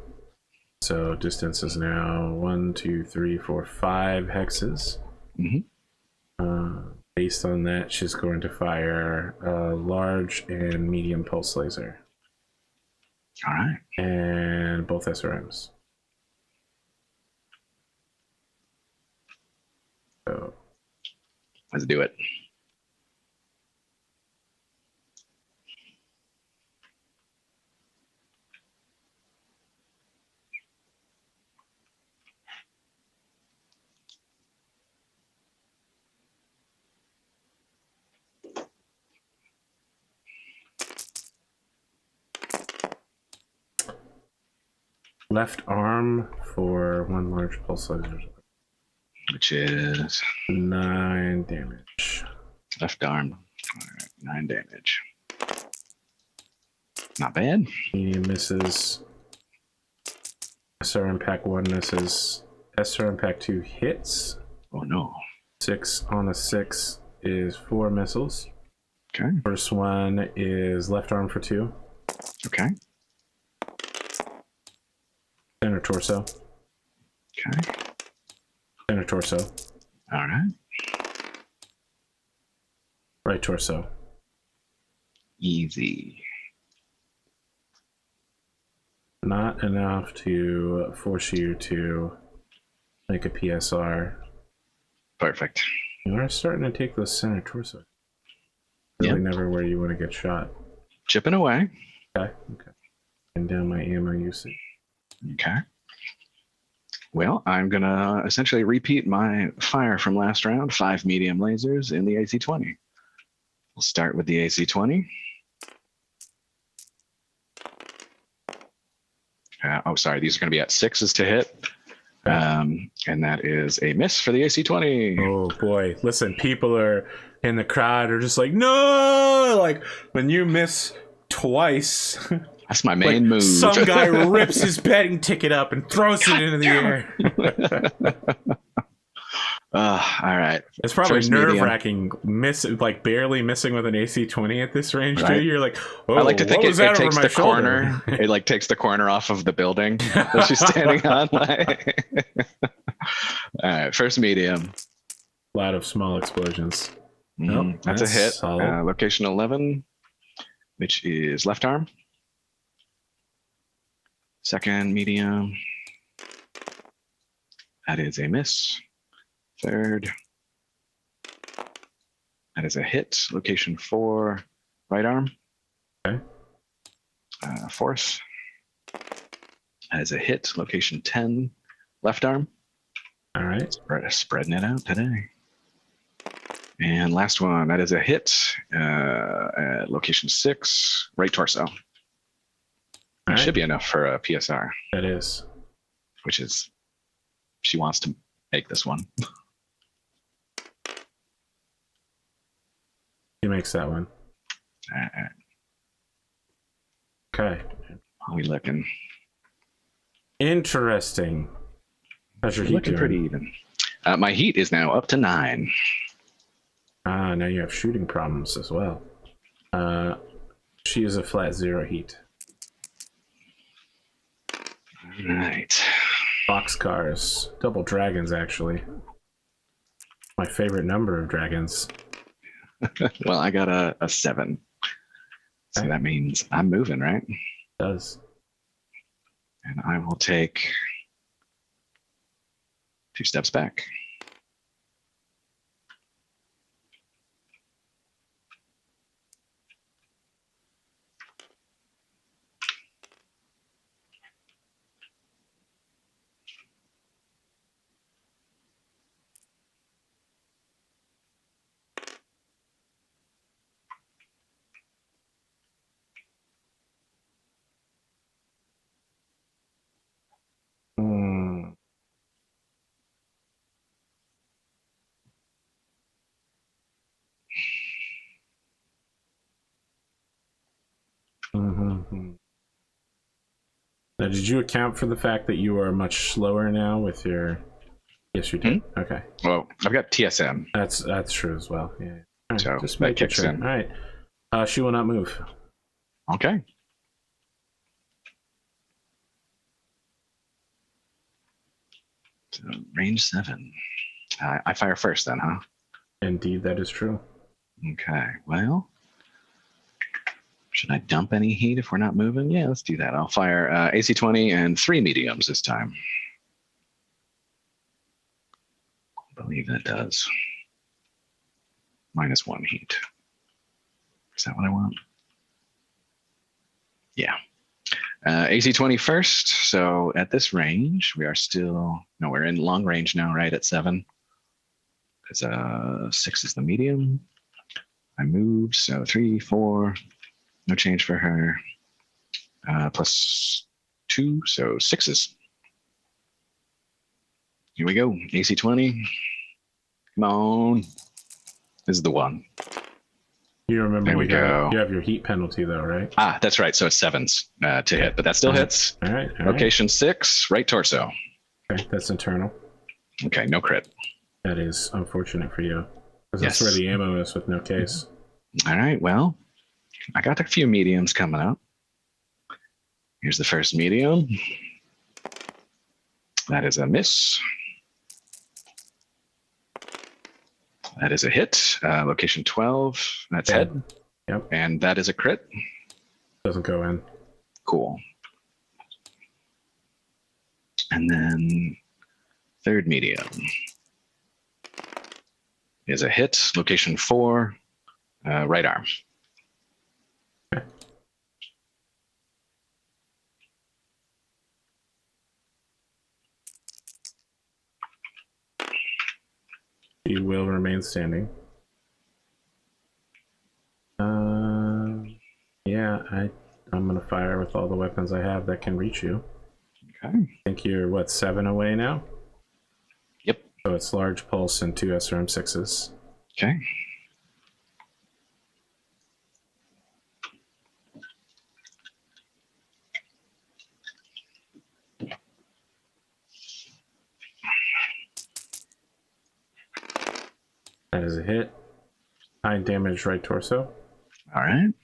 So distance is now 1, 2, 3, 4, 5 hexes. Based on that, she's going to fire a large and medium pulse laser. All right. And both SRMs. So let's do it. Left arm for 1 large pulse laser. Which is 9 damage. Left arm. All right, 9 damage. Not bad. Medium misses. SR Impact 1 misses. SR Impact 2 hits. Oh no. 6 on a 6 is 4 missiles. Okay. First one is left arm for 2. Okay. Center torso. Okay. Center torso. All right. Right torso. Easy. Not enough to force you to make a PSR. Perfect. You are starting to take those center torso. Really never where you want to get shot. Chipping away. Okay. And down my ammo usage. Okay. Well, I'm going to essentially repeat my fire from last round. 5 medium lasers in the AC-20. We'll start with the AC-20. Oh, sorry. These are going to be at 6s to hit. And that is a miss for the AC-20. Oh, boy. Listen, people are in the crowd are just like, no! Like, when you miss twice... That's my main move. Some guy rips his betting ticket up and throws it into the air. All right. It's probably nerve-wracking, barely missing with an AC-20 at this range, too. You're like, oh, I like to think it takes the shoulder? corner. It like takes the corner off of the building that she's standing on. All right, first medium. A lot of small explosions. That's a hit. Location 11, which is left arm. Second medium. That is a miss. Third. That is a hit. Location 4, right arm. Okay. Fourth. That is a hit. Location 10, left arm. All right. Spreading it out today. And last one. That is a hit. At location 6, right torso. It should be enough for a PSR. That is. Which is, she wants to make this one. He makes that one. All right. Okay. How are we looking? Interesting. How's your heat looking doing? Pretty even. My heat is now up to 9. Now you have shooting problems as well. She is a flat 0 heat. All right. Boxcars. Double dragons, actually. My favorite number of dragons. Well, I got a 7. So that means I'm moving, right? It does. And I will take 2 steps back. Did you account for the fact that you are much slower now with your... Yes, you did. Okay. Well, I've got TSM. That's true as well. Yeah. All right, So just that make kicks sure. in. All right. She will not move. Okay. So range 7. I fire first then, huh? Indeed, that is true. Okay. Well, should I dump any heat if we're not moving? Yeah, let's do that. I'll fire AC 20 and 3 mediums this time. I believe that does. -1 heat. Is that what I want? Yeah. AC 20 first. So at this range, we are still... No, we're in long range now, right? At 7. Because 6 is the medium. I moved, so 3, 4. No change for her. +2, so 6s. Here we go. AC 20. Come on. This is the one. You remember there we go. You have your heat penalty though, right? Ah, that's right. So it's 7s to hit, but that still hits. All right. Location 6, right torso. Okay, that's internal. Okay, no crit. That is unfortunate for you. Because that's where the ammo is with no case. All right, well, I got a few mediums coming up. Here's the first medium. That is a miss. That is a hit. Location 12. That's head. Yep. And that is a crit. Doesn't go in. Cool. And then third medium is a hit. Location 4. Right arm. Okay. She will remain standing. Yeah, I'm gonna fire with all the weapons I have that can reach you. Okay. I think you're what, 7 away now? Yep. So it's large pulse and 2 SRM6s. Okay. That is a hit. High damage right torso. All right.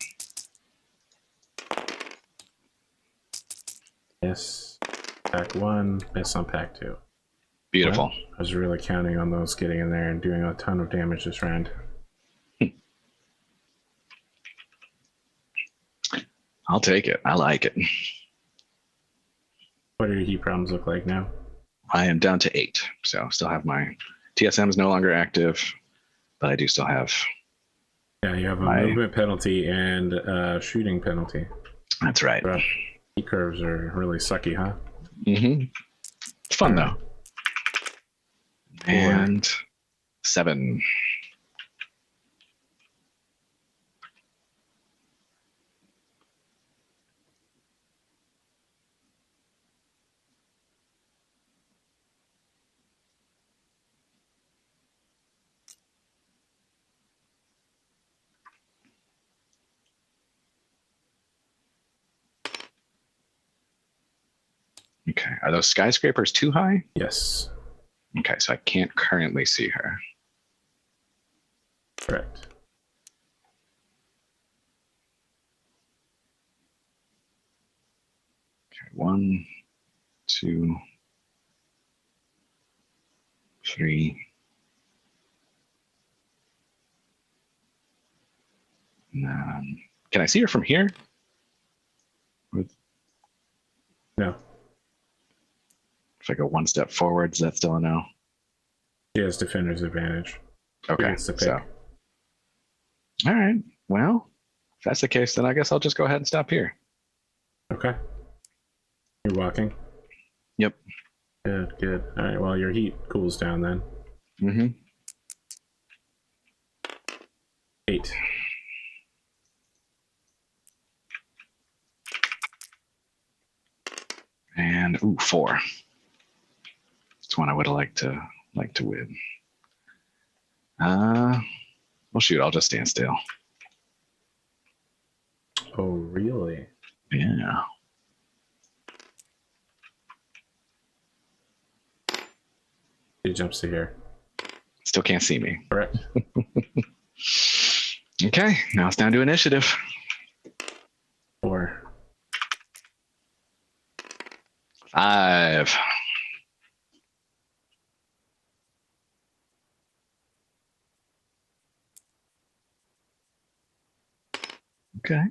Miss. Pack 1. Miss on pack 2. Beautiful. Well, I was really counting on those getting in there and doing a ton of damage this round. I'll take it. I like it. What do your heat problems look like now? I am down to 8. So still have my TSM is no longer active, but I do still have. Yeah, you have a movement penalty and a shooting penalty. That's right. Rough. Heat curves are really sucky, huh? Mm-hmm. It's fun though. And 7. Okay. Are those skyscrapers too high? Yes. Okay, so I can't currently see her. Correct. Okay, 1, 2, 3. Can I see her from here? No. If I go 1 step forward, is that still a no? She has defender's advantage. Okay, so. All right, well, if that's the case, then I guess I'll just go ahead and stop here. Okay. You're walking? Yep. Good, good. All right, well, your heat cools down then. Mm-hmm. 8. And, 4. It's one I would have liked to win. Well, shoot, I'll just stand still. Oh, really? Yeah. She jumps to here. Still can't see me. Correct. Okay, now it's down to initiative. 4. 5. Okay.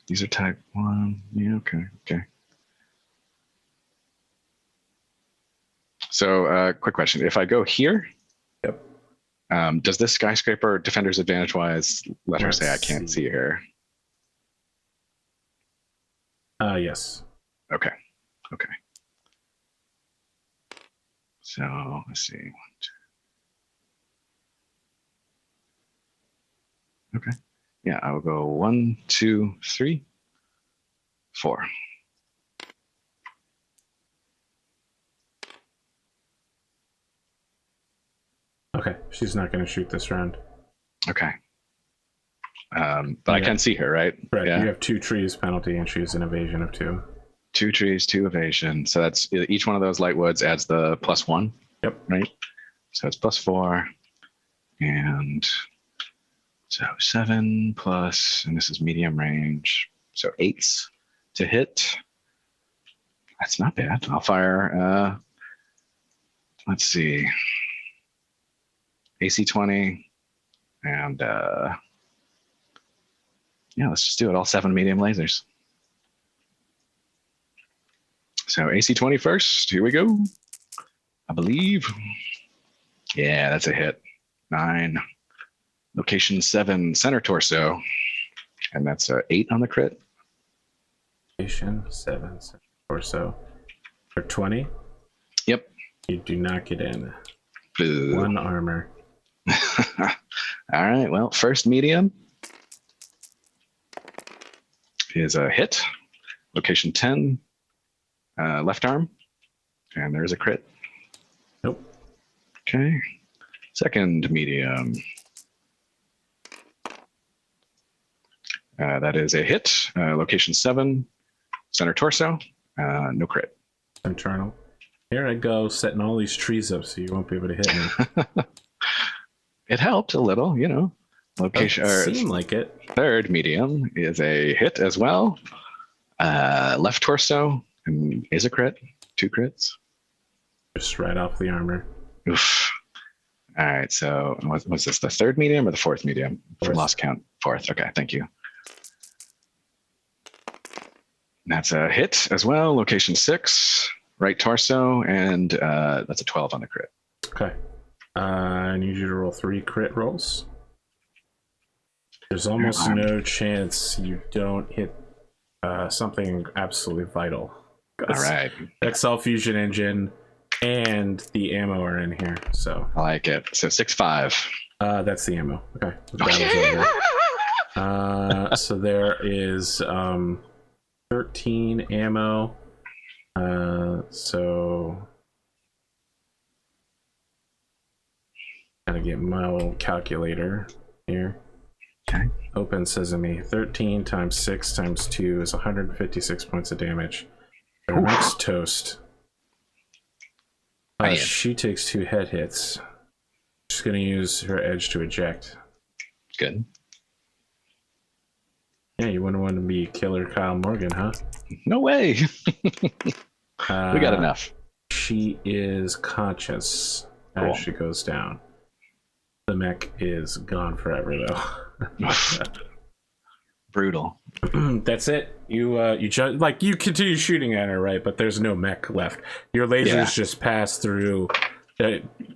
These are type 1. Yeah, okay. So, quick question. If I go here, yep. Does this skyscraper defender's advantage wise let her say I can't see her? Yes. Okay. So let's see. 1, 2. Okay. Yeah, I will go 1, 2, 3, 4. Okay, she's not going to shoot this round. Okay. But I can see her, right? Correct. Yeah. You have 2 trees penalty, and she's an evasion of 2. 2 trees, 2 evasion. So that's each one of those light woods adds the +1. Yep. Right. So it's +4, and so 7 plus, and this is medium range, so 8s to hit. That's not bad. I'll fire. Let's see. AC 20, and yeah, let's just do it. All 7 medium lasers. So AC 20 first. Here we go. I believe. Yeah, that's a hit. 9. Location 7, center torso, and that's a 8 on the crit. Location 7, center torso. For 20. Yep. You do not get in. Boo. 1 armor. All right. Well, first medium is a hit. Location 10, left arm, and there's a crit. Nope. Okay. Second medium. That is a hit. Location 7, center torso, no crit. Internal. Here I go, setting all these trees up so you won't be able to hit me. It helped a little, you know. Location. Seemed like it. Third medium is a hit as well. Left torso and is a crit. 2 crits. Just right off the armor. Oof. All right. So was this the third medium or the fourth medium? For lost count. 4th. Okay. Thank you. That's a hit as well. Location 6, right torso, and that's a 12 on the crit. Okay. I need you to roll 3 crit rolls. There's almost no chance you don't hit something absolutely vital. All right. XL Fusion Engine and the ammo are in here, so. I like it. So 6-5. That's the ammo. Okay. The battle's over. So there is 13 ammo. So gotta get my old calculator here. Okay. Open sesame. 13 times 6 times 2 is 156 points of damage. Our next toast. She takes 2 head hits. She's gonna use her edge to eject. Good. Yeah, you wouldn't want to be Killer Kyle Morgan, huh? No way. We got enough. She is conscious as she goes down. The mech is gone forever, though. Brutal. That's it. You continue shooting at her, right? But there's no mech left. Your lasers just pass through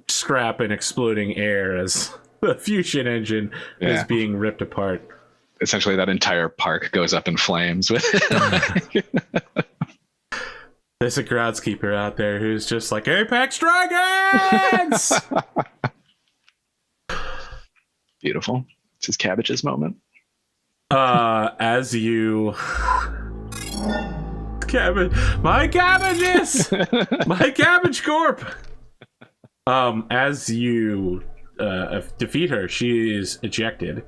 scrap and exploding air as the fusion engine is being ripped apart. Essentially, that entire park goes up in flames with it. There's a groundskeeper out there who's just like, Apex Dragons! Beautiful. It's his cabbages moment. As you... My cabbages! My cabbage corp! As you defeat her, she is ejected.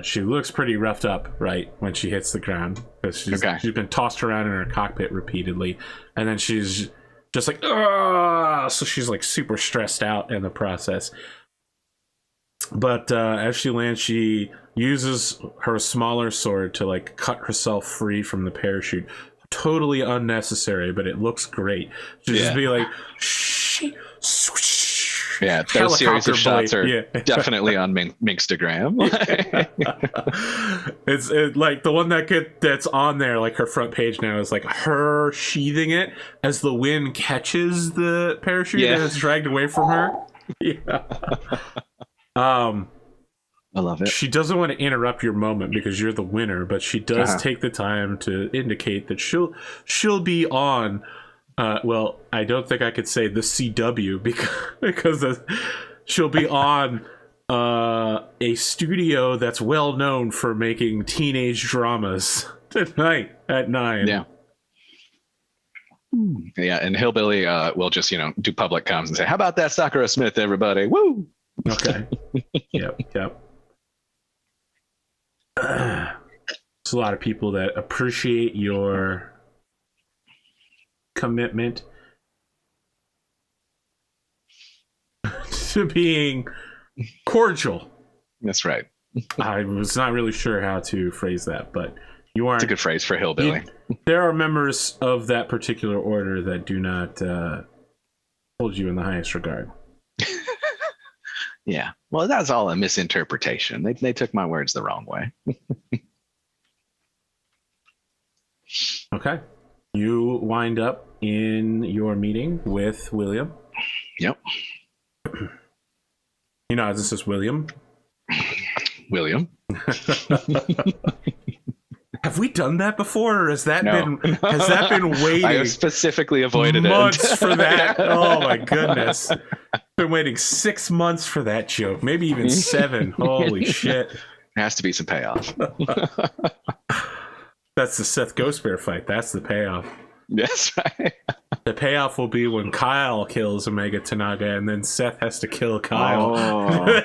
She looks pretty roughed up, right, when she hits the ground, because she's been tossed around in her cockpit repeatedly, and then she's just like, ugh! So she's like super stressed out in the process. But as she lands, she uses her smaller sword to like cut herself free from the parachute. Totally unnecessary, but it looks great. She'll just be like, yeah, those series of shots are definitely on Minkstagram. It's like the one that's on there, like her front page now, is like her sheathing it as the wind catches the parachute and it's dragged away from her. I love it. She doesn't want to interrupt your moment because you're the winner, but she does take the time to indicate that she'll be on. Well, I don't think I could say the CW because she'll be on a studio that's well known for making teenage dramas tonight at 9. Yeah. Yeah, and Hillbilly will just do public comms and say, "How about that Sakura Smith, everybody? Woo!" Okay. Yep. There's a lot of people that appreciate your commitment to being cordial. That's right. I was not really sure how to phrase that, but you aren't. It's a good phrase for Hillbilly. There are members of that particular order that do not hold you in the highest regard. Yeah. Well, that's all a misinterpretation. They took my words the wrong way. Okay. You wind up in your meeting with William. Yep. This is William. William. Have we done that before, or has that been waiting? I have specifically avoided months for that. Oh my goodness. Been waiting 6 months for that joke, maybe even 7. Holy shit. There has to be some payoff. That's the Seth Ghost Bear fight. That's the payoff. That's right. The payoff will be when Kyle kills Omega Tanaga and then Seth has to kill Kyle. I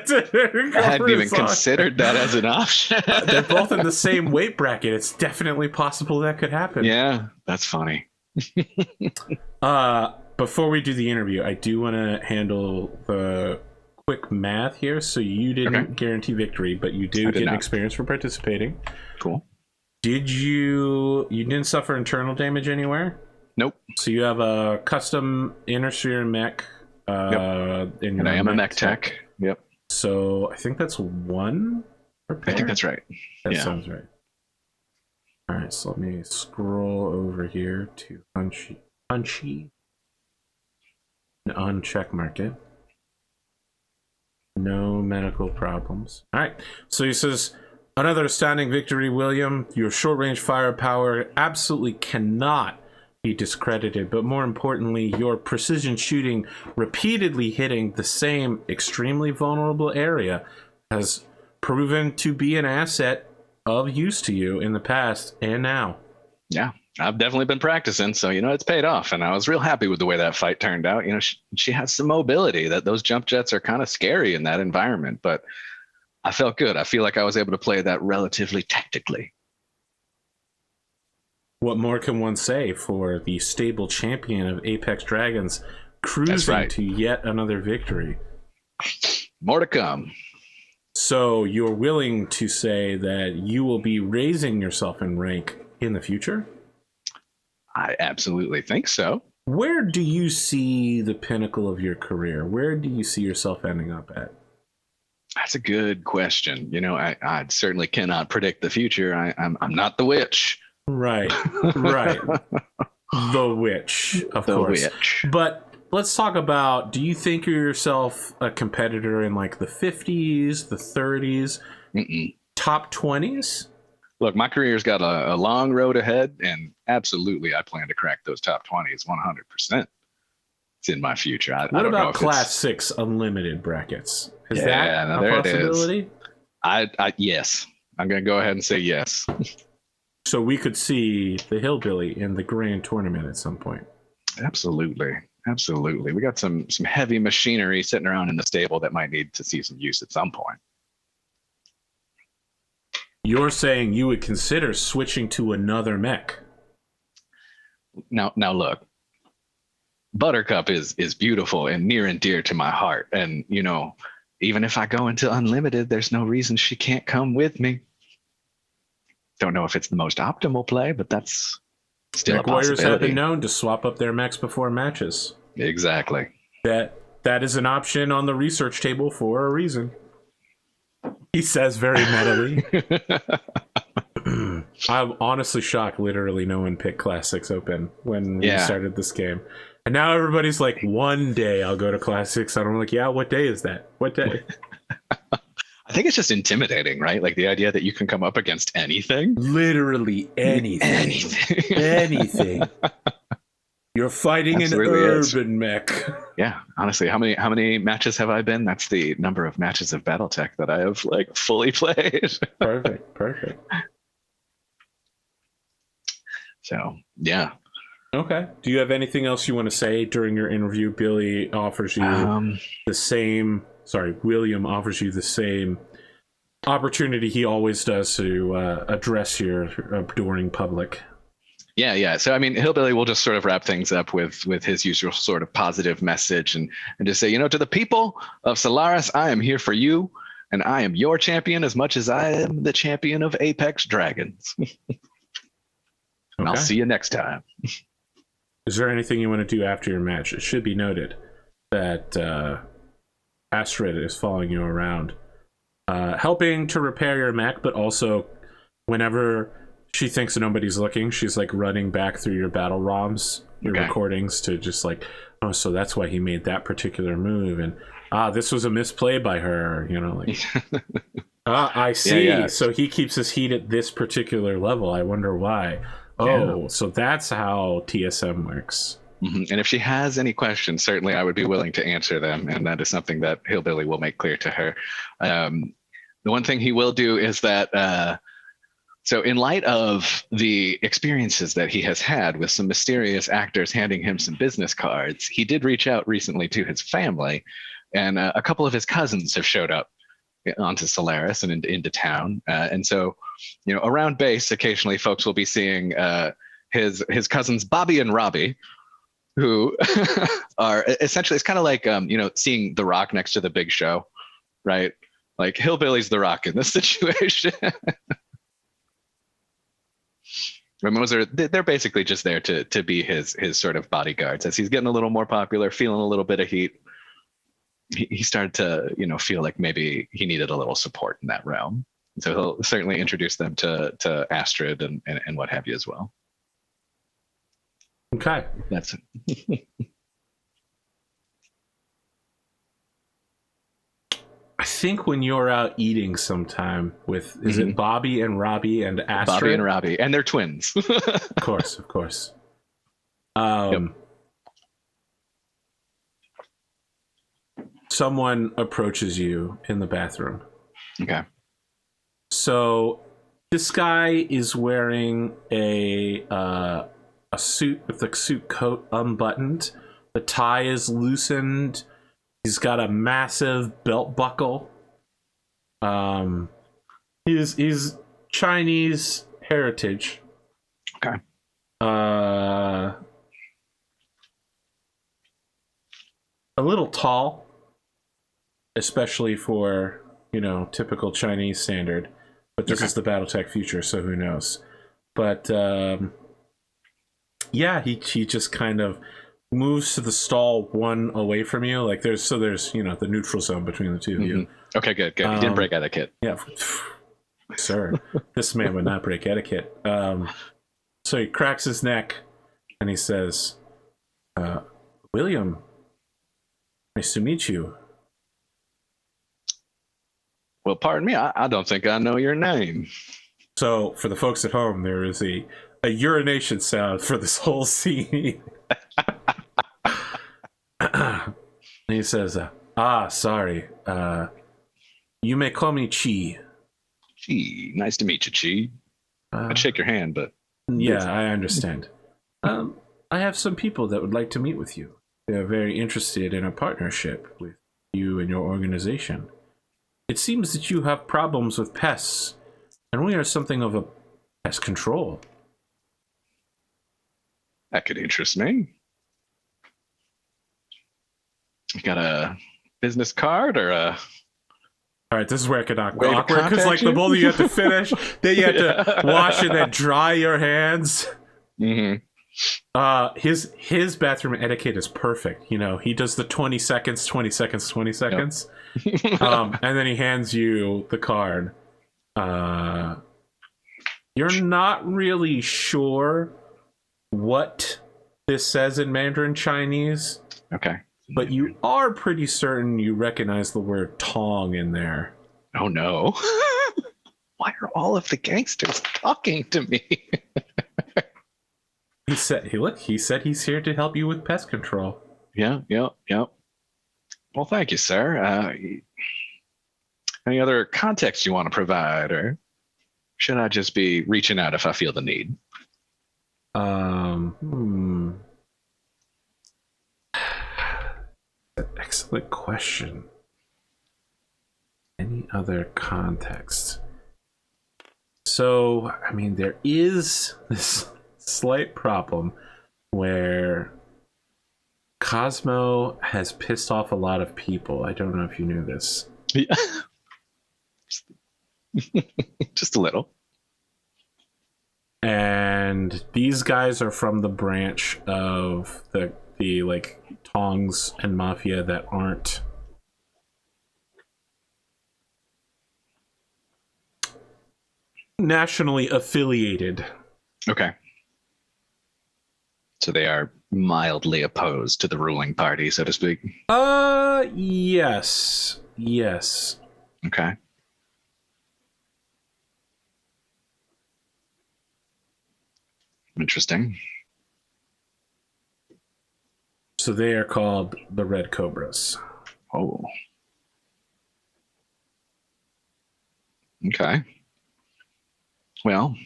hadn't even considered that as an option. They're both in the same weight bracket. It's definitely possible that could happen. Yeah, that's funny. Before we do the interview, I do want to handle the quick math here. So you didn't guarantee victory, but you did get an experience for participating. Cool. You didn't suffer internal damage anywhere? Nope. So you have a custom inner sphere mech. And I am a mech tech. Yep. So I think that's 1 repair? I think that's right. That sounds right. All right, so let me scroll over here to punchy and uncheck mark it. No medical problems. All right, so he says, another astounding victory, William. Your short-range firepower absolutely cannot be discredited, but more importantly, your precision shooting repeatedly hitting the same extremely vulnerable area has proven to be an asset of use to you in the past and now. Yeah, I've definitely been practicing, so it's paid off, and I was real happy with the way that fight turned out. She has some mobility. That those jump jets are kind of scary in that environment, but I felt good. I feel like I was able to play that relatively tactically. What more can one say for the stable champion of Apex Dragons cruising to yet another victory? More to come. So you're willing to say that you will be raising yourself in rank in the future? I absolutely think so. Where do you see the pinnacle of your career? Where do you see yourself ending up at? That's a good question. I certainly cannot predict the future. I'm not the witch. Right. The witch, of course. The witch. But let's talk about, do you think you're yourself a competitor in like the 50s, the 30s, top 20s? Look, my career's got a long road ahead, and absolutely I plan to crack those top 20s 100%. It's in my future. What about Class 6 unlimited brackets? Is that a possibility? Yes. I'm going to go ahead and say yes. So we could see the Hillbilly in the grand tournament at some point. Absolutely. We got some heavy machinery sitting around in the stable that might need to see some use at some point. You're saying you would consider switching to another mech. Now look, Buttercup is beautiful and near and dear to my heart. And, you know, even if I go into unlimited, there's no reason she can't come with me. Don't know if it's the most optimal play, but that's still Mech a warriors have possibility. been known to swap up their mechs before matches. Exactly. That is an option on the research table for a reason. He says very mentally. I'm honestly shocked. Literally, no one picked Classics Open when we started this game, and now everybody's like, "One day I'll go to Classics." And I'm like, "Yeah, what day is that? What day?" I think it's just intimidating, right? Like the idea that you can come up against anything. Literally anything. Anything. You're fighting Absolutely an urban mech. Yeah, honestly, how many matches have I been? That's the number of matches of Battletech that I have like fully played. Perfect. So yeah. Okay. Do you have anything else you want to say during your interview? Billy offers you the same. Sorry, William offers you the same opportunity he always does to address your adoring public. Yeah. So I mean, Hillbilly will just sort of wrap things up with his usual sort of positive message and just say, you know, to the people of Solaris, I am here for you, and I am your champion as much as I am the champion of Apex Dragons. And I'll see you next time. Is there anything you want to do after your match? It should be noted that Astrid is following you around, helping to repair your mech, but also whenever she thinks nobody's looking, she's like running back through your battle ROMs, your recordings, to just like, oh, so that's why he made that particular move, and this was a misplay by her, you know, like I see. Yeah. So he keeps his heat at this particular level. I wonder why. Oh, so that's how TSM works. Mm-hmm. And if she has any questions, certainly I would be willing to answer them, and that is something that Hillbilly will make clear to her. The one thing he will do is that so in light of the experiences that he has had with some mysterious actors handing him some business cards, he did reach out recently to his family, and a couple of his cousins have showed up onto Solaris and into town. And so, you know, around base, occasionally folks will be seeing his cousins, Bobby and Robbie, who are essentially, it's kind of like, you know, seeing The Rock next to the Big Show, right? Like Hillbilly's The Rock in this situation. They're basically just there to be his sort of bodyguards. As he's getting a little more popular, feeling a little bit of heat, he started to, you know, feel like maybe he needed a little support in that realm. So he'll certainly introduce them to Astrid and what have you as well. Okay. That's it. I think when you're out eating sometime with, is it Bobby and Robbie and Astrid? Bobby and Robbie, and they're twins. Of course. Someone approaches you in the bathroom. Okay. So this guy is wearing a suit with the suit coat unbuttoned. The tie is loosened. He's got a massive belt buckle. He's Chinese heritage. Okay. A little tall, especially for, you know, typical Chinese standard. But this is the Battletech future, so who knows? But yeah, he just kind of moves to the stall one away from you. Like there's you know, the neutral zone between the two of you. Okay, good. He didn't break etiquette. Yeah, sir. This man would not break etiquette. So he cracks his neck and he says, William, nice to meet you. Well, pardon me, I don't think I know your name. So for the folks at home, there is a urination sound for this whole scene. And he says, sorry. You may call me Chi. Chi, nice to meet you, Chi. I'd shake your hand, but... Yeah, I understand. I have some people that would like to meet with you. They're very interested in a partnership with you and your organization. It seems that you have problems with pests, And we are something of a pest control. That could interest me. You got a business card or a... All right, this is where it got Way to awkward because, like, the both of you have to finish, then you have to wash and then dry your hands. Mm-hmm. His bathroom etiquette is perfect. You know, he does the 20 seconds, 20 seconds, 20 seconds, Yep. and then he hands you the card. You're not really sure what this says in Mandarin Chinese. Okay. But you are pretty certain you recognize the word Tong in there. Oh no. Why are all of the gangsters talking to me? He said he's here to help you with pest control. Yeah. Well, thank you, sir. Any other context you want to provide, or should I just be reaching out if I feel the need? Excellent question. Any other context? So, I mean, there is this slight problem where Cosmo has pissed off a lot of people. I don't know if you knew this. Yeah. Just a little. And these guys are from the branch of the like Tongs and Mafia that aren't nationally affiliated. Okay. So they are mildly opposed to the ruling party, so to speak. Yes. Okay. Interesting. So they are called the Red Cobras. Oh. Okay. Well,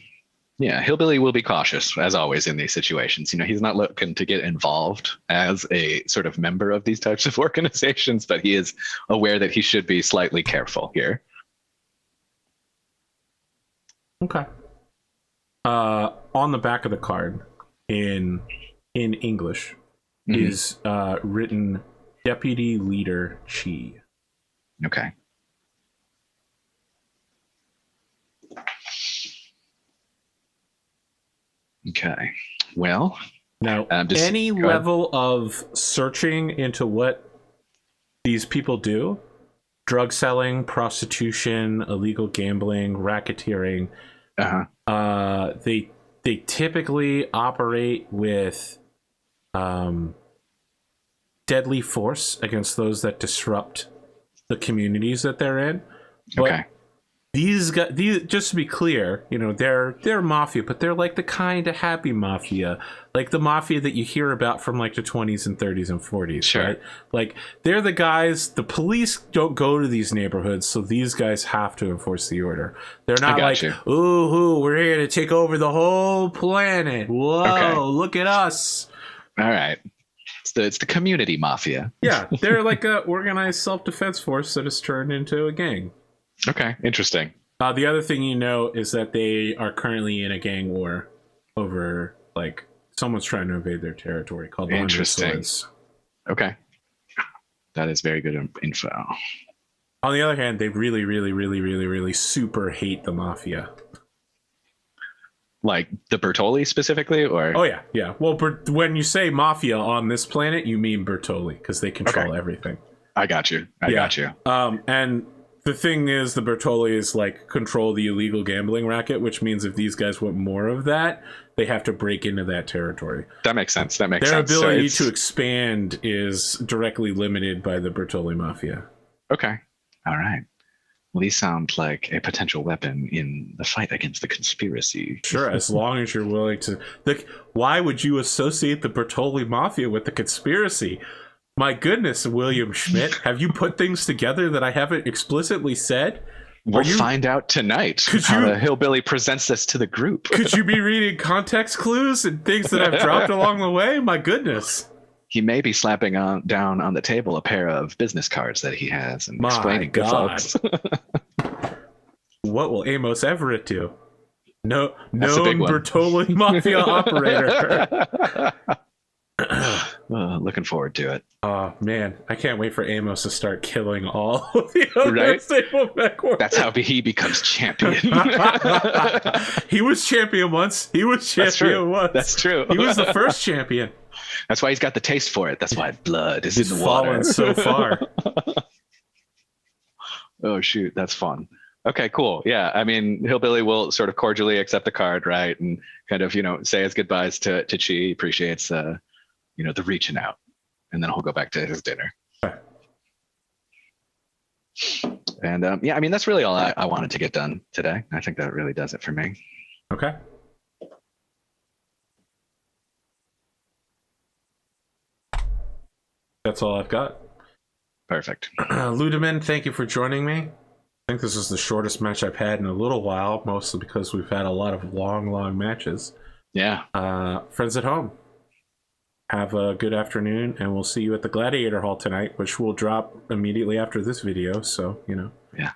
yeah, Hillbilly will be cautious, as always, in these situations. You know, he's not looking to get involved as a sort of member of these types of organizations, but he is aware that he should be slightly careful here. Okay. On the back of the card, in English, is written Deputy Leader Chi. Okay. Okay. Well, now any level of searching into what these people do, drug selling, prostitution, illegal gambling, racketeering, they typically operate with deadly force against those that disrupt the communities that they're in. But okay. These guys, just to be clear, you know, they're mafia, but they're like the kind of happy mafia, like the mafia that you hear about from like the 20s and 30s and 40s, sure. Right? Like they're the guys. The police don't go to these neighborhoods, so these guys have to enforce the order. They're not like, ooh, we're here to take over the whole planet. Whoa, okay. Look at us! All right, it's the community mafia. Yeah, they're like a organized self-defense force that has turned into a gang. Okay, interesting. The other thing you know is that they are currently in a gang war over, like, someone's trying to invade their territory called the Interesting. Okay. That is very good info. On the other hand, they really, really, really, really, really super hate the mafia. Like the Bertolli specifically, or? Oh, yeah. Well, when you say mafia on this planet, you mean Bertolli, because they control everything. I got you. I got you. And the thing is, the Bertollis like control the illegal gambling racket, which means if these guys want more of that, they have to break into that territory. That makes sense. Their ability to expand is directly limited by the Bertolli Mafia. Okay. All right. Well, these sound like a potential weapon in the fight against the conspiracy. Sure, as long as you're willing to. Why would you associate the Bertolli Mafia with the conspiracy? My goodness, William Schmidt, have you put things together that I haven't explicitly said? We'll find out tonight how the Hillbilly presents this to the group. Could you be reading context clues and things that I've dropped along the way? My goodness. He may be slapping down on the table a pair of business cards that he has and explaining to folks. What will Amos Everett do? No, That's the big known one. Bertolli Mafia operator. Looking forward to it. Oh man, I can't wait for Amos to start killing all of the other stable mech warriors. That's how he becomes champion. He was champion once. That's true. He was the first champion. That's why he's got the taste for it. That's why blood is in the Fallen water. so far. Oh shoot, that's fun. Okay, cool. Yeah, I mean, Hillbilly will sort of cordially accept the card, right, and kind of say his goodbyes to Chi. He appreciates the reaching out, and then he'll go back to his dinner. Okay. And yeah, I mean, that's really all I wanted to get done today. I think that really does it for me. Okay. That's all I've got. Perfect. Ludeman, thank you for joining me. I think this is the shortest match I've had in a little while, mostly because we've had a lot of long matches. Yeah. Friends at home, have a good afternoon, and we'll see you at the Gladiator Hall tonight, which will drop immediately after this video, so, Yeah.